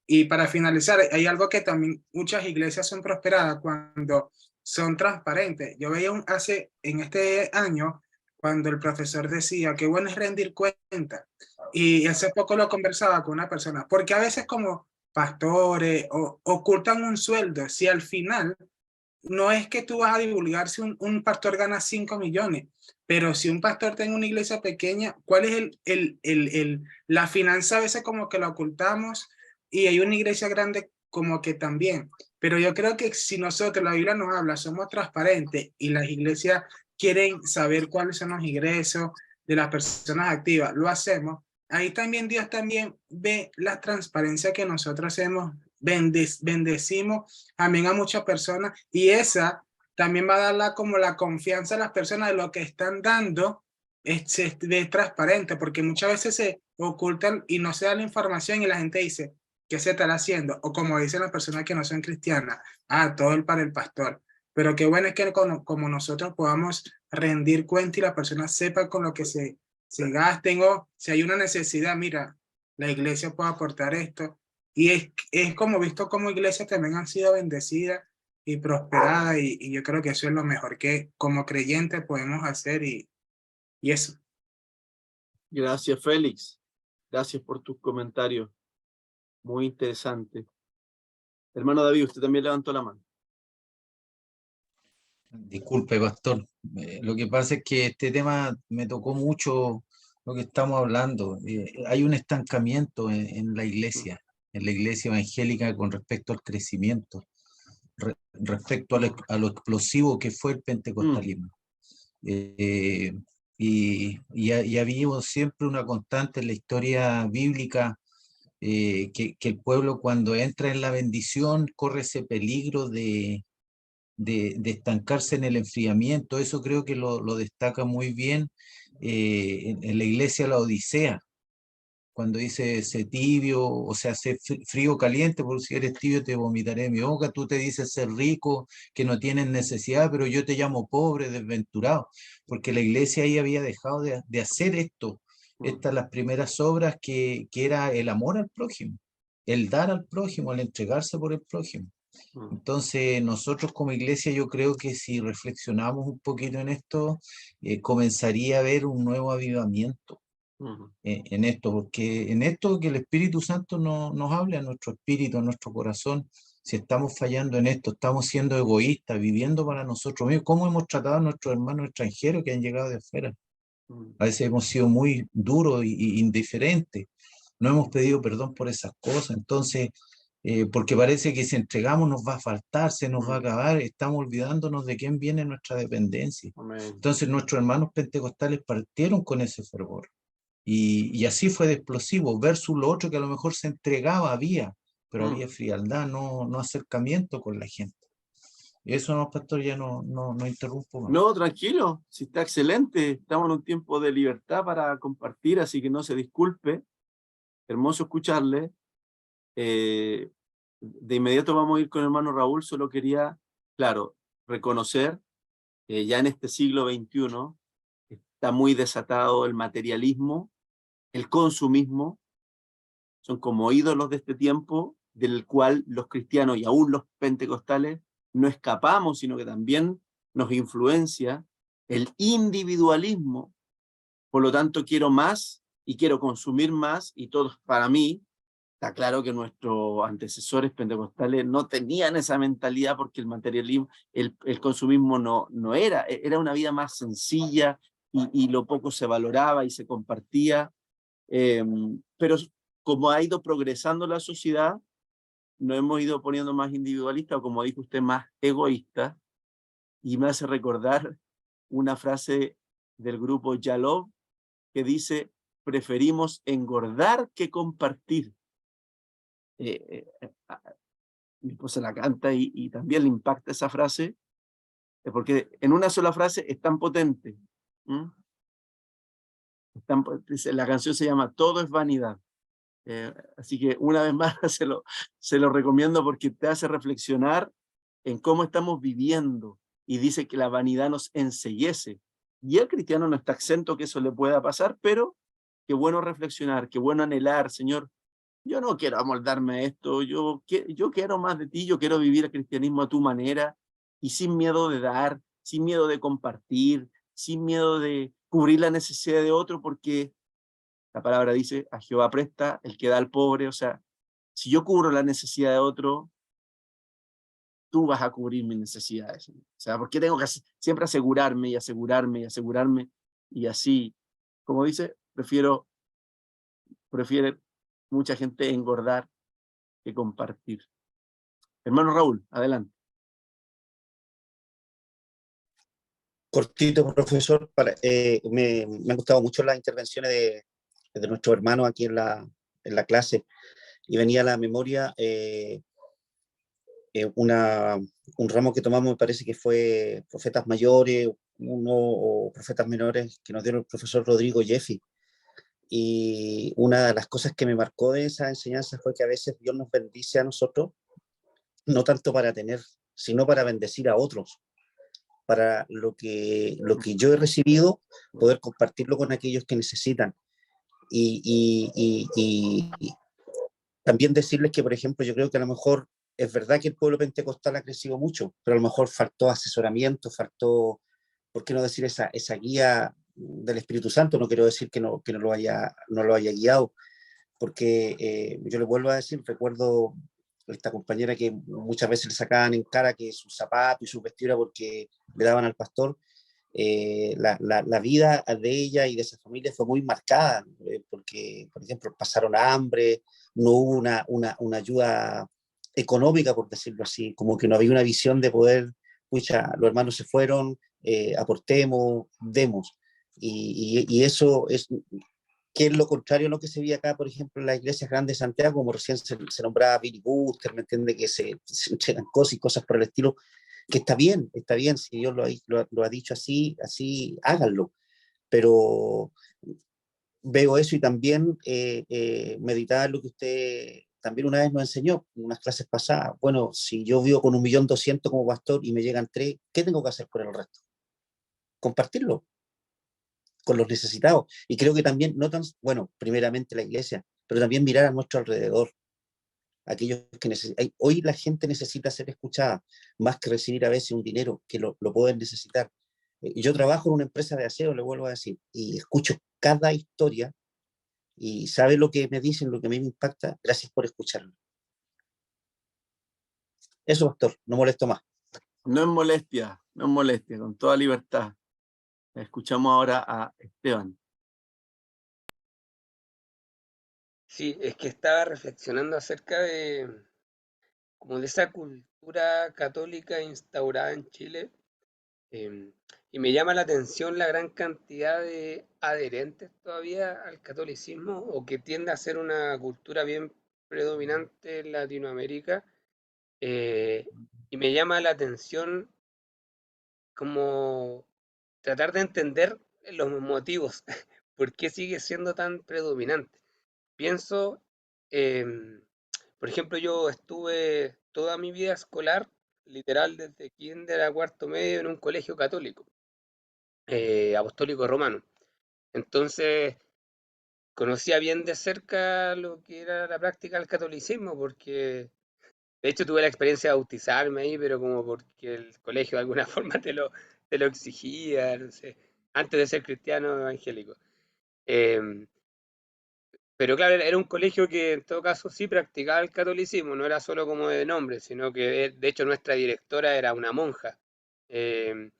Y para finalizar, hay algo que también muchas iglesias son prosperadas cuando son transparentes. Yo veía en este año, cuando el profesor decía que bueno es rendir cuenta. Y hace poco lo conversaba con una persona, porque a veces como pastores ocultan un sueldo, si al final no es que tú vas a divulgar si un pastor gana 5 millones, pero si un pastor tiene una iglesia pequeña, ¿cuál es la finanza? A veces como que la ocultamos y hay una iglesia grande como que también. Pero yo creo que si nosotros, la Biblia nos habla, somos transparentes y las iglesias quieren saber cuáles son los ingresos de las personas activas, lo hacemos. Ahí también Dios también ve la transparencia que nosotros hacemos, bendecimos amén a muchas personas y esa también va a dar como la confianza a las personas de lo que están dando es transparente, porque muchas veces se ocultan y no se da la información y la gente dice, ¿qué se estará haciendo? O como dicen las personas que no son cristianas, todo el para el pastor. Pero qué bueno es que como nosotros podamos rendir cuenta y la persona sepa con lo que se gasten o si hay una necesidad, mira, la iglesia puede aportar esto. Y es como visto como iglesias también han sido bendecidas y prosperadas y yo creo que eso es lo mejor que como creyentes podemos hacer y eso. Gracias, Félix. Gracias por tus comentarios. Muy interesante. Hermano David, usted también levantó la mano. Disculpe, pastor. Lo que pasa es que este tema me tocó mucho lo que estamos hablando. Hay un estancamiento en la iglesia evangélica con respecto al crecimiento, respecto a lo explosivo que fue el pentecostalismo. Y ha habido siempre una constante en la historia bíblica que el pueblo cuando entra en la bendición corre ese peligro de estancarse en el enfriamiento. Eso creo que lo destaca muy bien en la iglesia la Odisea, cuando dice sé tibio, o sea, sé frío o caliente, porque si eres tibio te vomitaré de mi boca. Tú te dices ser rico, que no tienes necesidad, pero yo te llamo pobre, desventurado, porque la iglesia ahí había dejado de hacer esto. Estas las primeras obras que era el amor al prójimo, el dar al prójimo, el entregarse por el prójimo. Entonces, nosotros como iglesia, yo creo que si reflexionamos un poquito en esto, comenzaría a haber un nuevo avivamiento en esto, porque en esto que el Espíritu Santo nos hable a nuestro espíritu, a nuestro corazón. Si estamos fallando en esto, estamos siendo egoístas, viviendo para nosotros mismos, ¿cómo hemos tratado a nuestros hermanos extranjeros que han llegado de afuera? A veces hemos sido muy duros y indiferentes, no hemos pedido perdón por esas cosas. Entonces, porque parece que si entregamos nos va a faltar, se nos va a acabar, estamos olvidándonos de quién viene nuestra dependencia. Amén. Entonces nuestros hermanos pentecostales partieron con ese fervor y así fue de explosivo, versus lo otro que a lo mejor se entregaba, pero había frialdad, no acercamiento con la gente. Eso no, pastor, ya no interrumpo más. No, tranquilo, si está excelente. Estamos en un tiempo de libertad para compartir, así que no se disculpe. Hermoso escucharle. De inmediato vamos a ir con el hermano Raúl. Solo quería, claro, reconocer ya en este siglo XXI está muy desatado el materialismo, el consumismo. Son como ídolos de este tiempo, del cual los cristianos y aún los pentecostales no escapamos, sino que también nos influencia el individualismo. Por lo tanto, quiero más y quiero consumir más, y todos para mí. Está claro que nuestros antecesores pentecostales no tenían esa mentalidad porque el materialismo, el consumismo no era una vida más sencilla y lo poco se valoraba y se compartía. Pero como ha ido progresando la sociedad, nos hemos ido poniendo más individualistas o, como dijo usted, más egoístas. Y me hace recordar una frase del grupo Yalov que dice: preferimos engordar que compartir. Mi esposa la canta y también le impacta esa frase, porque en una sola frase es tan potente. La canción se llama Todo es vanidad. Así que una vez más se lo recomiendo porque te hace reflexionar en cómo estamos viviendo y dice que la vanidad nos enceguece. Y el cristiano no está exento que eso le pueda pasar, pero qué bueno reflexionar, qué bueno anhelar, Señor, yo no quiero amoldarme a esto, yo quiero más de ti, yo quiero vivir el cristianismo a tu manera y sin miedo de dar, sin miedo de compartir, sin miedo de cubrir la necesidad de otro, porque la palabra dice, a Jehová presta el que da al pobre, o sea, si yo cubro la necesidad de otro, tú vas a cubrir mis necesidades. O sea, ¿por qué tengo que siempre asegurarme y asegurarme y asegurarme? Y así, como dice, prefiere mucha gente engordar que compartir. Hermano Raúl, adelante. Cortito, profesor, me han gustado mucho las intervenciones de nuestros hermanos aquí en la clase, y venía a la memoria un ramo que tomamos, me parece que fue Profetas Mayores, o Profetas Menores, que nos dio el profesor Rodrigo Jeffy. Y una de las cosas que me marcó de esa enseñanza fue que a veces Dios nos bendice a nosotros, no tanto para tener, sino para bendecir a otros, para lo que yo he recibido, poder compartirlo con aquellos que necesitan. Y también decirles que, por ejemplo, yo creo que a lo mejor es verdad que el pueblo pentecostal ha crecido mucho, pero a lo mejor faltó asesoramiento, faltó, ¿por qué no decir esa guía del Espíritu Santo? No quiero decir que no lo haya guiado, porque yo le vuelvo a decir, recuerdo esta compañera que muchas veces le sacaban en cara que sus zapatos y su vestidura porque le daban al pastor. La vida de ella y de esa familia fue muy marcada, porque, por ejemplo, pasaron hambre, no hubo una ayuda económica, por decirlo así, como que no había una visión de poder, pucha, los hermanos se fueron, aportemos, demos. Y eso es, que es lo contrario a lo que se veía acá, por ejemplo, en las iglesias grandes de Santiago, como recién se nombraba Billy Buster, ¿me entiende? Que se entregan cosas y cosas por el estilo, que está bien, si Dios lo ha dicho así, háganlo. Pero veo eso y también meditar lo que usted también una vez nos enseñó en unas clases pasadas. Bueno, si yo vivo con 1.200.000 como pastor y me llegan 3, ¿qué tengo que hacer por el resto? Compartirlo con los necesitados. Y creo que también, no tan, bueno, primeramente la iglesia, pero también mirar a nuestro alrededor. Aquellos que necesitan. Hoy la gente necesita ser escuchada, más que recibir a veces un dinero que lo pueden necesitar. Yo trabajo en una empresa de aseo, le vuelvo a decir, y escucho cada historia, y sabe lo que me dicen, lo que a mí me impacta. Gracias por escucharlo. Eso, pastor, no molesto más. No es molestia, con toda libertad. Escuchamos ahora a Esteban. Sí, es que estaba reflexionando acerca como de esa cultura católica instaurada en Chile, y me llama la atención la gran cantidad de adherentes todavía al catolicismo, o que tiende a ser una cultura bien predominante en Latinoamérica, y me llama la atención como tratar de entender los motivos, por qué sigue siendo tan predominante. Pienso, em, por ejemplo, yo estuve toda mi vida escolar, literal desde kinder a cuarto medio, en un colegio católico, apostólico romano. Entonces, conocía bien de cerca lo que era la práctica del catolicismo, porque de hecho tuve la experiencia de bautizarme ahí, pero como porque el colegio de alguna forma te lo exigía, no sé, antes de ser cristiano evangélico. Em, pero claro, era un colegio que en todo caso sí practicaba el catolicismo, no era solo como de nombre, sino que de hecho nuestra directora era una monja. Em,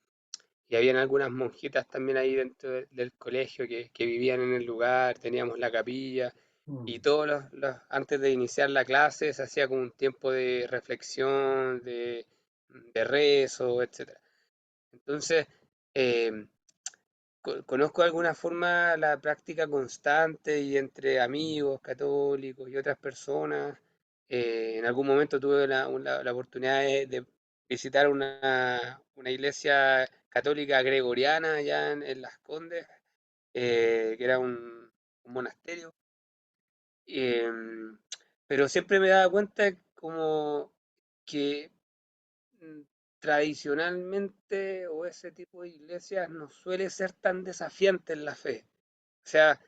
y habían algunas monjitas también ahí dentro del colegio que vivían en el lugar, teníamos la capilla, y todos antes de iniciar la clase se hacía como un tiempo de reflexión, de rezo, etcétera. Entonces, em, conozco de alguna forma la práctica constante y entre amigos católicos y otras personas. En algún momento tuve la oportunidad de visitar una iglesia católica gregoriana allá en Las Condes, que era un monasterio. Pero siempre me daba cuenta como que tradicionalmente o ese tipo de iglesias no suele ser tan desafiante en la fe. O sea,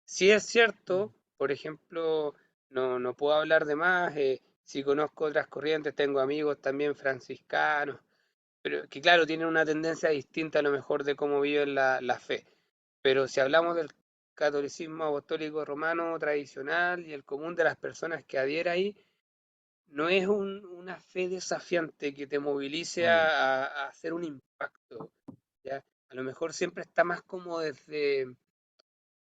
sí es cierto, por ejemplo, no puedo hablar de más, si conozco otras corrientes, tengo amigos también franciscanos, pero que claro, tienen una tendencia distinta a lo mejor de cómo viven la fe. Pero si hablamos del catolicismo apostólico romano tradicional y el común de las personas que adhieren ahí, no es una fe desafiante que te movilice a hacer un impacto, ¿ya? A lo mejor siempre está más como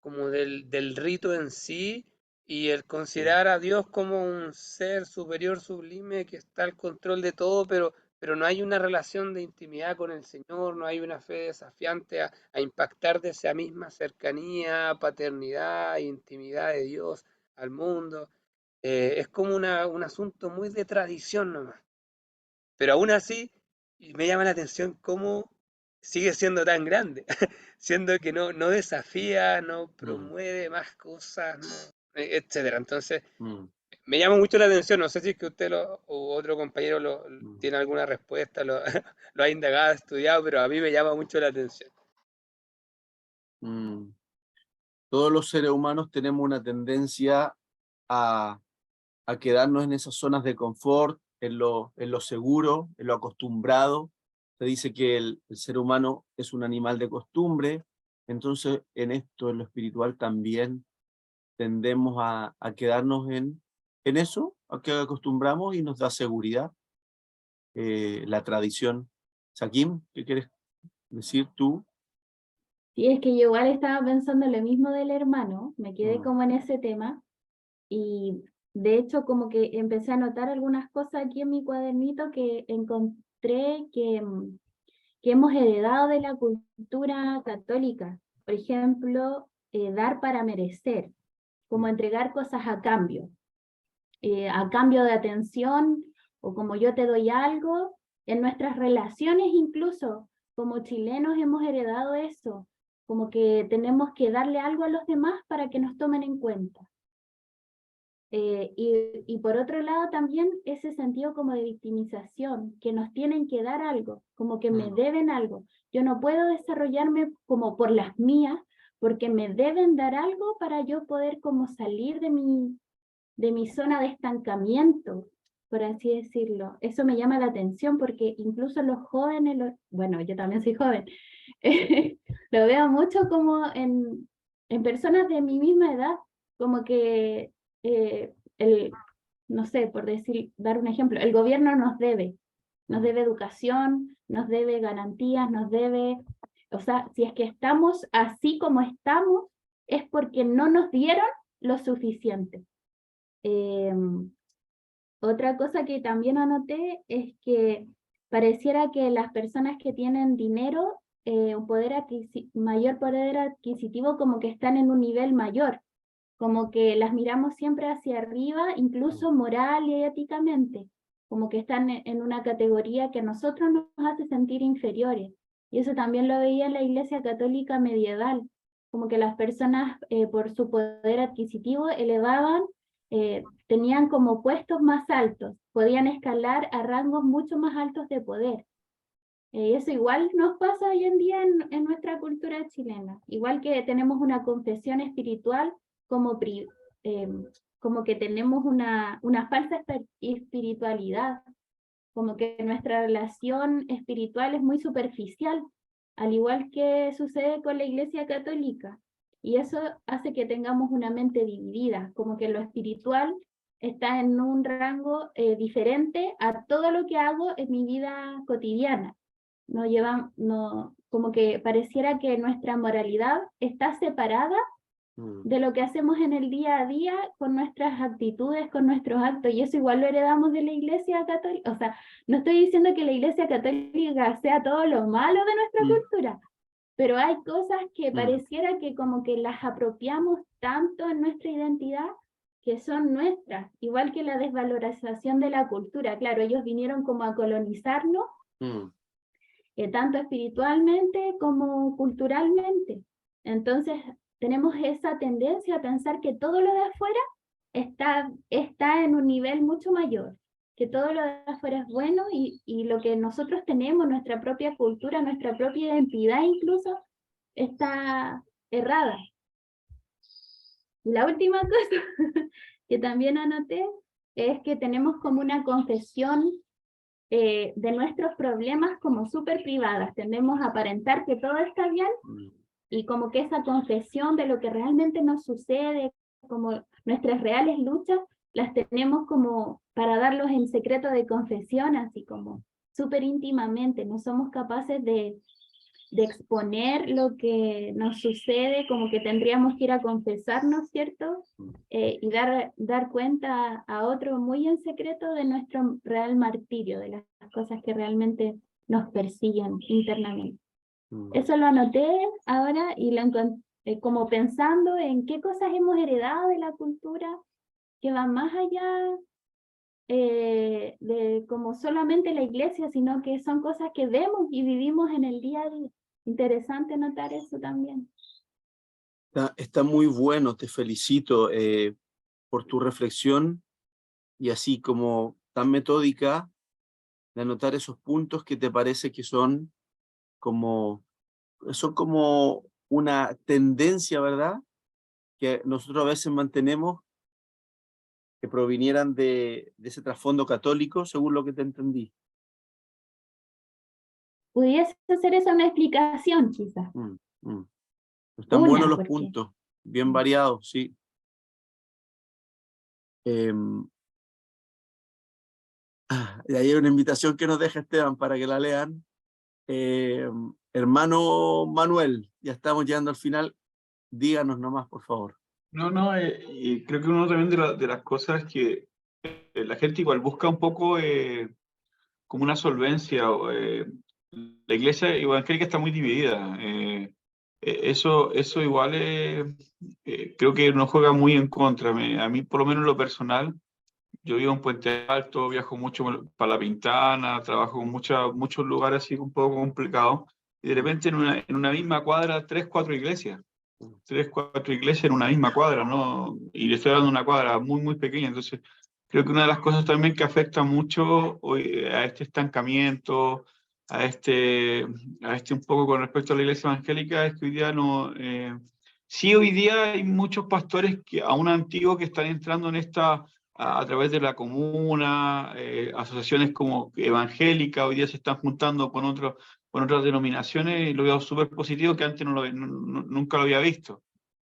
como del rito en sí y el considerar a Dios como un ser superior, sublime, que está al control de todo, pero no hay una relación de intimidad con el Señor, no hay una fe desafiante a impactar de esa misma cercanía, paternidad, intimidad de Dios al mundo. Es como un asunto muy de tradición nomás. Pero aún así, y me llama la atención cómo sigue siendo tan grande, siendo que no desafía, no promueve más cosas, etcétera. Entonces, me llama mucho la atención. No sé si es que usted o otro compañero tiene alguna respuesta, lo ha indagado, estudiado, pero a mí me llama mucho la atención. Todos los seres humanos tenemos una tendencia a quedarnos en esas zonas de confort, en lo seguro, en lo acostumbrado. Se dice que el ser humano es un animal de costumbre, entonces en esto, en lo espiritual, también tendemos a quedarnos en eso, a que acostumbramos y nos da seguridad. La tradición. Sakim, ¿qué quieres decir tú? Sí, es que yo igual estaba pensando lo mismo del hermano, me quedé como en ese tema y de hecho como que empecé a notar algunas cosas aquí en mi cuadernito que encontré que hemos heredado de la cultura católica. Por ejemplo, dar para merecer, como entregar cosas a cambio de atención, o como yo te doy algo. En nuestras relaciones incluso, como chilenos hemos heredado eso, como que tenemos que darle algo a los demás para que nos tomen en cuenta. Y por otro lado también ese sentido como de victimización, que nos tienen que dar algo, como que me deben algo. Yo no puedo desarrollarme como por las mías, porque me deben dar algo para yo poder como salir de mi zona de estancamiento, por así decirlo. Eso me llama la atención porque incluso los jóvenes, bueno, yo también soy joven, lo veo mucho como en personas de mi misma edad, como que no sé, por dar un ejemplo, el gobierno nos debe educación, nos debe garantías, o sea, si es que estamos así como estamos, es porque no nos dieron lo suficiente. Otra cosa que también anoté es que pareciera que las personas que tienen dinero, mayor poder adquisitivo, como que están en un nivel mayor, como que las miramos siempre hacia arriba, incluso moral y éticamente, como que están en una categoría que a nosotros nos hace sentir inferiores. Y eso también lo veía en la Iglesia Católica medieval, como que las personas por su poder adquisitivo elevaban, tenían como puestos más altos, podían escalar a rangos mucho más altos de poder. Eso igual nos pasa hoy en día en nuestra cultura chilena, igual que tenemos una confesión espiritual como que tenemos una falsa espiritualidad, como que nuestra relación espiritual es muy superficial, al igual que sucede con la Iglesia Católica. Y eso hace que tengamos una mente dividida, como que lo espiritual está en un rango diferente a todo lo que hago en mi vida cotidiana. Como que pareciera que nuestra moralidad está separada de lo que hacemos en el día a día con nuestras actitudes, con nuestros actos, y eso igual lo heredamos de la Iglesia Católica. O sea, no estoy diciendo que la Iglesia Católica sea todo lo malo de nuestra cultura, pero hay cosas que pareciera que como que las apropiamos tanto en nuestra identidad que son nuestras, igual que la desvalorización de la cultura. Claro, ellos vinieron como a colonizarnos, tanto espiritualmente como culturalmente. Entonces, tenemos esa tendencia a pensar que todo lo de afuera está en un nivel mucho mayor, que todo lo de afuera es bueno y lo que nosotros tenemos, nuestra propia cultura, nuestra propia identidad incluso, está errada. Y la última cosa que también anoté es que tenemos como una confesión de nuestros problemas como súper privadas. Tendemos a aparentar que todo está bien y como que esa confesión de lo que realmente nos sucede, como nuestras reales luchas, las tenemos como para darlos en secreto de confesión, así como súper íntimamente. No somos capaces de exponer lo que nos sucede, como que tendríamos que ir a confesarnos, ¿cierto? Y dar cuenta a otro muy en secreto de nuestro real martirio, de las cosas que realmente nos persiguen internamente. Eso lo anoté ahora y lo como pensando en qué cosas hemos heredado de la cultura que van más allá de como solamente la iglesia, sino que son cosas que vemos y vivimos en el día a día. Interesante notar eso también. Está muy bueno, te felicito por tu reflexión y así como tan metódica de anotar esos puntos que te parece que son como una tendencia, ¿verdad? Que nosotros a veces mantenemos que provinieran de ese trasfondo católico, según lo que te entendí. Pudiese ser esa una explicación, quizás. Están buenos los porque... puntos, bien variados, sí. Y ahí hay una invitación que nos deja Esteban para que la lean. Hermano Manuel, ya estamos llegando al final. Díganos nomás, por favor. No, y creo que uno también de las cosas que la gente igual busca un poco como una solvencia. La iglesia evangélica está muy dividida. Eso igual creo que nos juega muy en contra. A mí, por lo menos en lo personal, yo vivo en Puente Alto, viajo mucho para La Pintana, trabajo en muchos lugares así un poco complicados, y de repente en una misma cuadra, 3, 4 iglesias. 3, 4 iglesias en una misma cuadra, ¿no? Y le estoy dando una cuadra muy, muy pequeña. Entonces, creo que una de las cosas también que afecta mucho hoy a este estancamiento, a este un poco con respecto a la iglesia evangélica, es que hoy día no... sí, hoy día hay muchos pastores aún antiguos que están entrando en esta a través de la comuna, asociaciones como evangélicas, hoy día se están juntando con otras denominaciones, y lo veo súper positivo, que antes nunca lo había visto.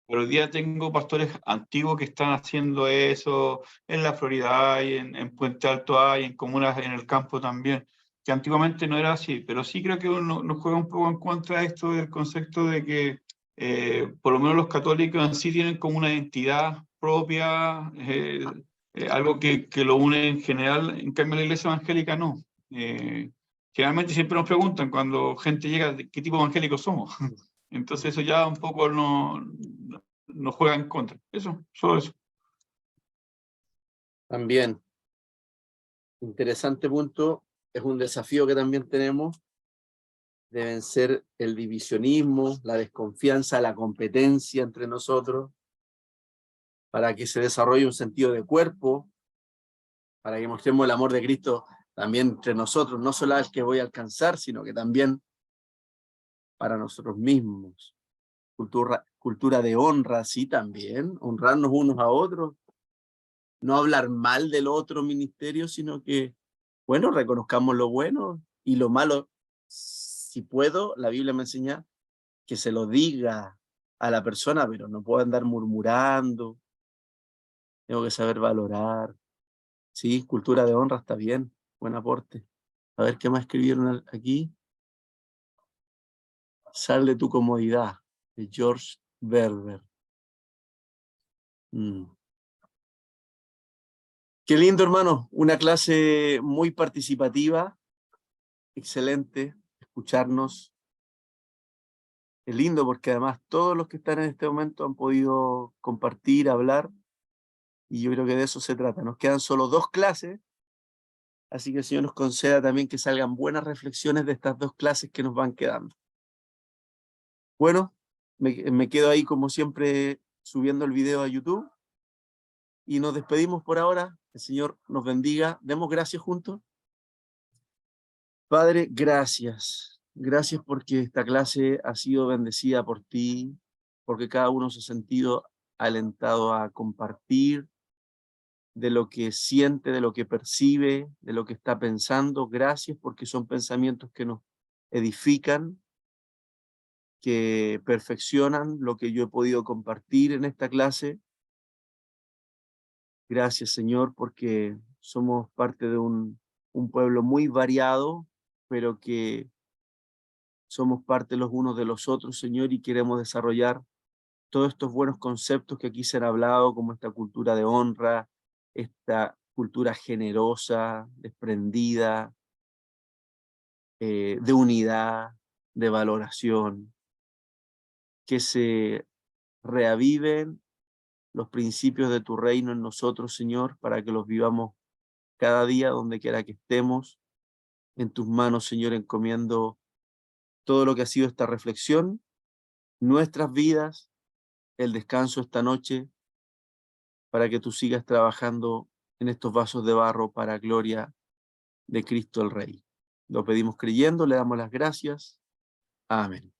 Pero hoy día tengo pastores antiguos que están haciendo eso en la Florida hay, en Puente Alto hay, en comunas en el campo también, que antiguamente no era así. Pero sí creo que uno nos juega un poco en contra de esto del concepto de que por lo menos los católicos en sí tienen como una identidad propia, algo que lo une en general. En cambio la iglesia evangélica no. Generalmente siempre nos preguntan cuando gente llega, ¿qué tipo de evangélicos somos? Entonces eso ya un poco nos juega en contra. Eso, solo eso. También, interesante punto, es un desafío que también tenemos de vencer el divisionismo, la desconfianza, la competencia entre nosotros, para que se desarrolle un sentido de cuerpo, para que mostremos el amor de Cristo también entre nosotros, no solo al que voy a alcanzar, sino que también para nosotros mismos. Cultura de honra, sí, también, honrarnos unos a otros, no hablar mal del otro ministerio, sino que, bueno, reconozcamos lo bueno y lo malo. Si puedo, la Biblia me enseña que se lo diga a la persona, pero no puedo andar murmurando, tengo que saber valorar. Sí, cultura de honra está bien, buen aporte. A ver qué más escribieron aquí. Sal de tu comodidad, de George Berber. Qué lindo, hermano, una clase muy participativa, excelente, escucharnos. Es lindo porque además todos los que están en este momento han podido compartir, hablar, y yo creo que de eso se trata. Nos quedan solo 2 clases, así que el Señor nos conceda también que salgan buenas reflexiones de estas 2 clases que nos van quedando. Bueno, me quedo ahí como siempre subiendo el video a YouTube y nos despedimos por ahora. El Señor nos bendiga. Demos gracias juntos. Padre, gracias. Gracias porque esta clase ha sido bendecida por ti, porque cada uno se ha sentido alentado a compartir de lo que siente, de lo que percibe, de lo que está pensando. Gracias porque son pensamientos que nos edifican, que perfeccionan lo que yo he podido compartir en esta clase. Gracias, Señor, porque somos parte de un pueblo muy variado, pero que somos parte los unos de los otros, Señor, y queremos desarrollar todos estos buenos conceptos que aquí se han hablado, como esta cultura de honra, esta cultura generosa, desprendida, de unidad, de valoración, que se reaviven los principios de tu reino en nosotros, Señor, para que los vivamos cada día, donde quiera que estemos. En tus manos, Señor, encomiendo todo lo que ha sido esta reflexión, nuestras vidas, el descanso esta noche, para que tú sigas trabajando en estos vasos de barro para gloria de Cristo el Rey. Lo pedimos creyendo, le damos las gracias. Amén.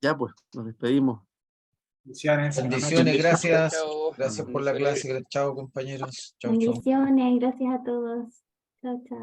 Ya pues, nos despedimos. Bendiciones. Buenas noches. Bendiciones, gracias. Chao. Gracias por la Bendiciones. clase. Chao, compañeros. Chao, chao. Bendiciones, gracias a todos. Chao, chao.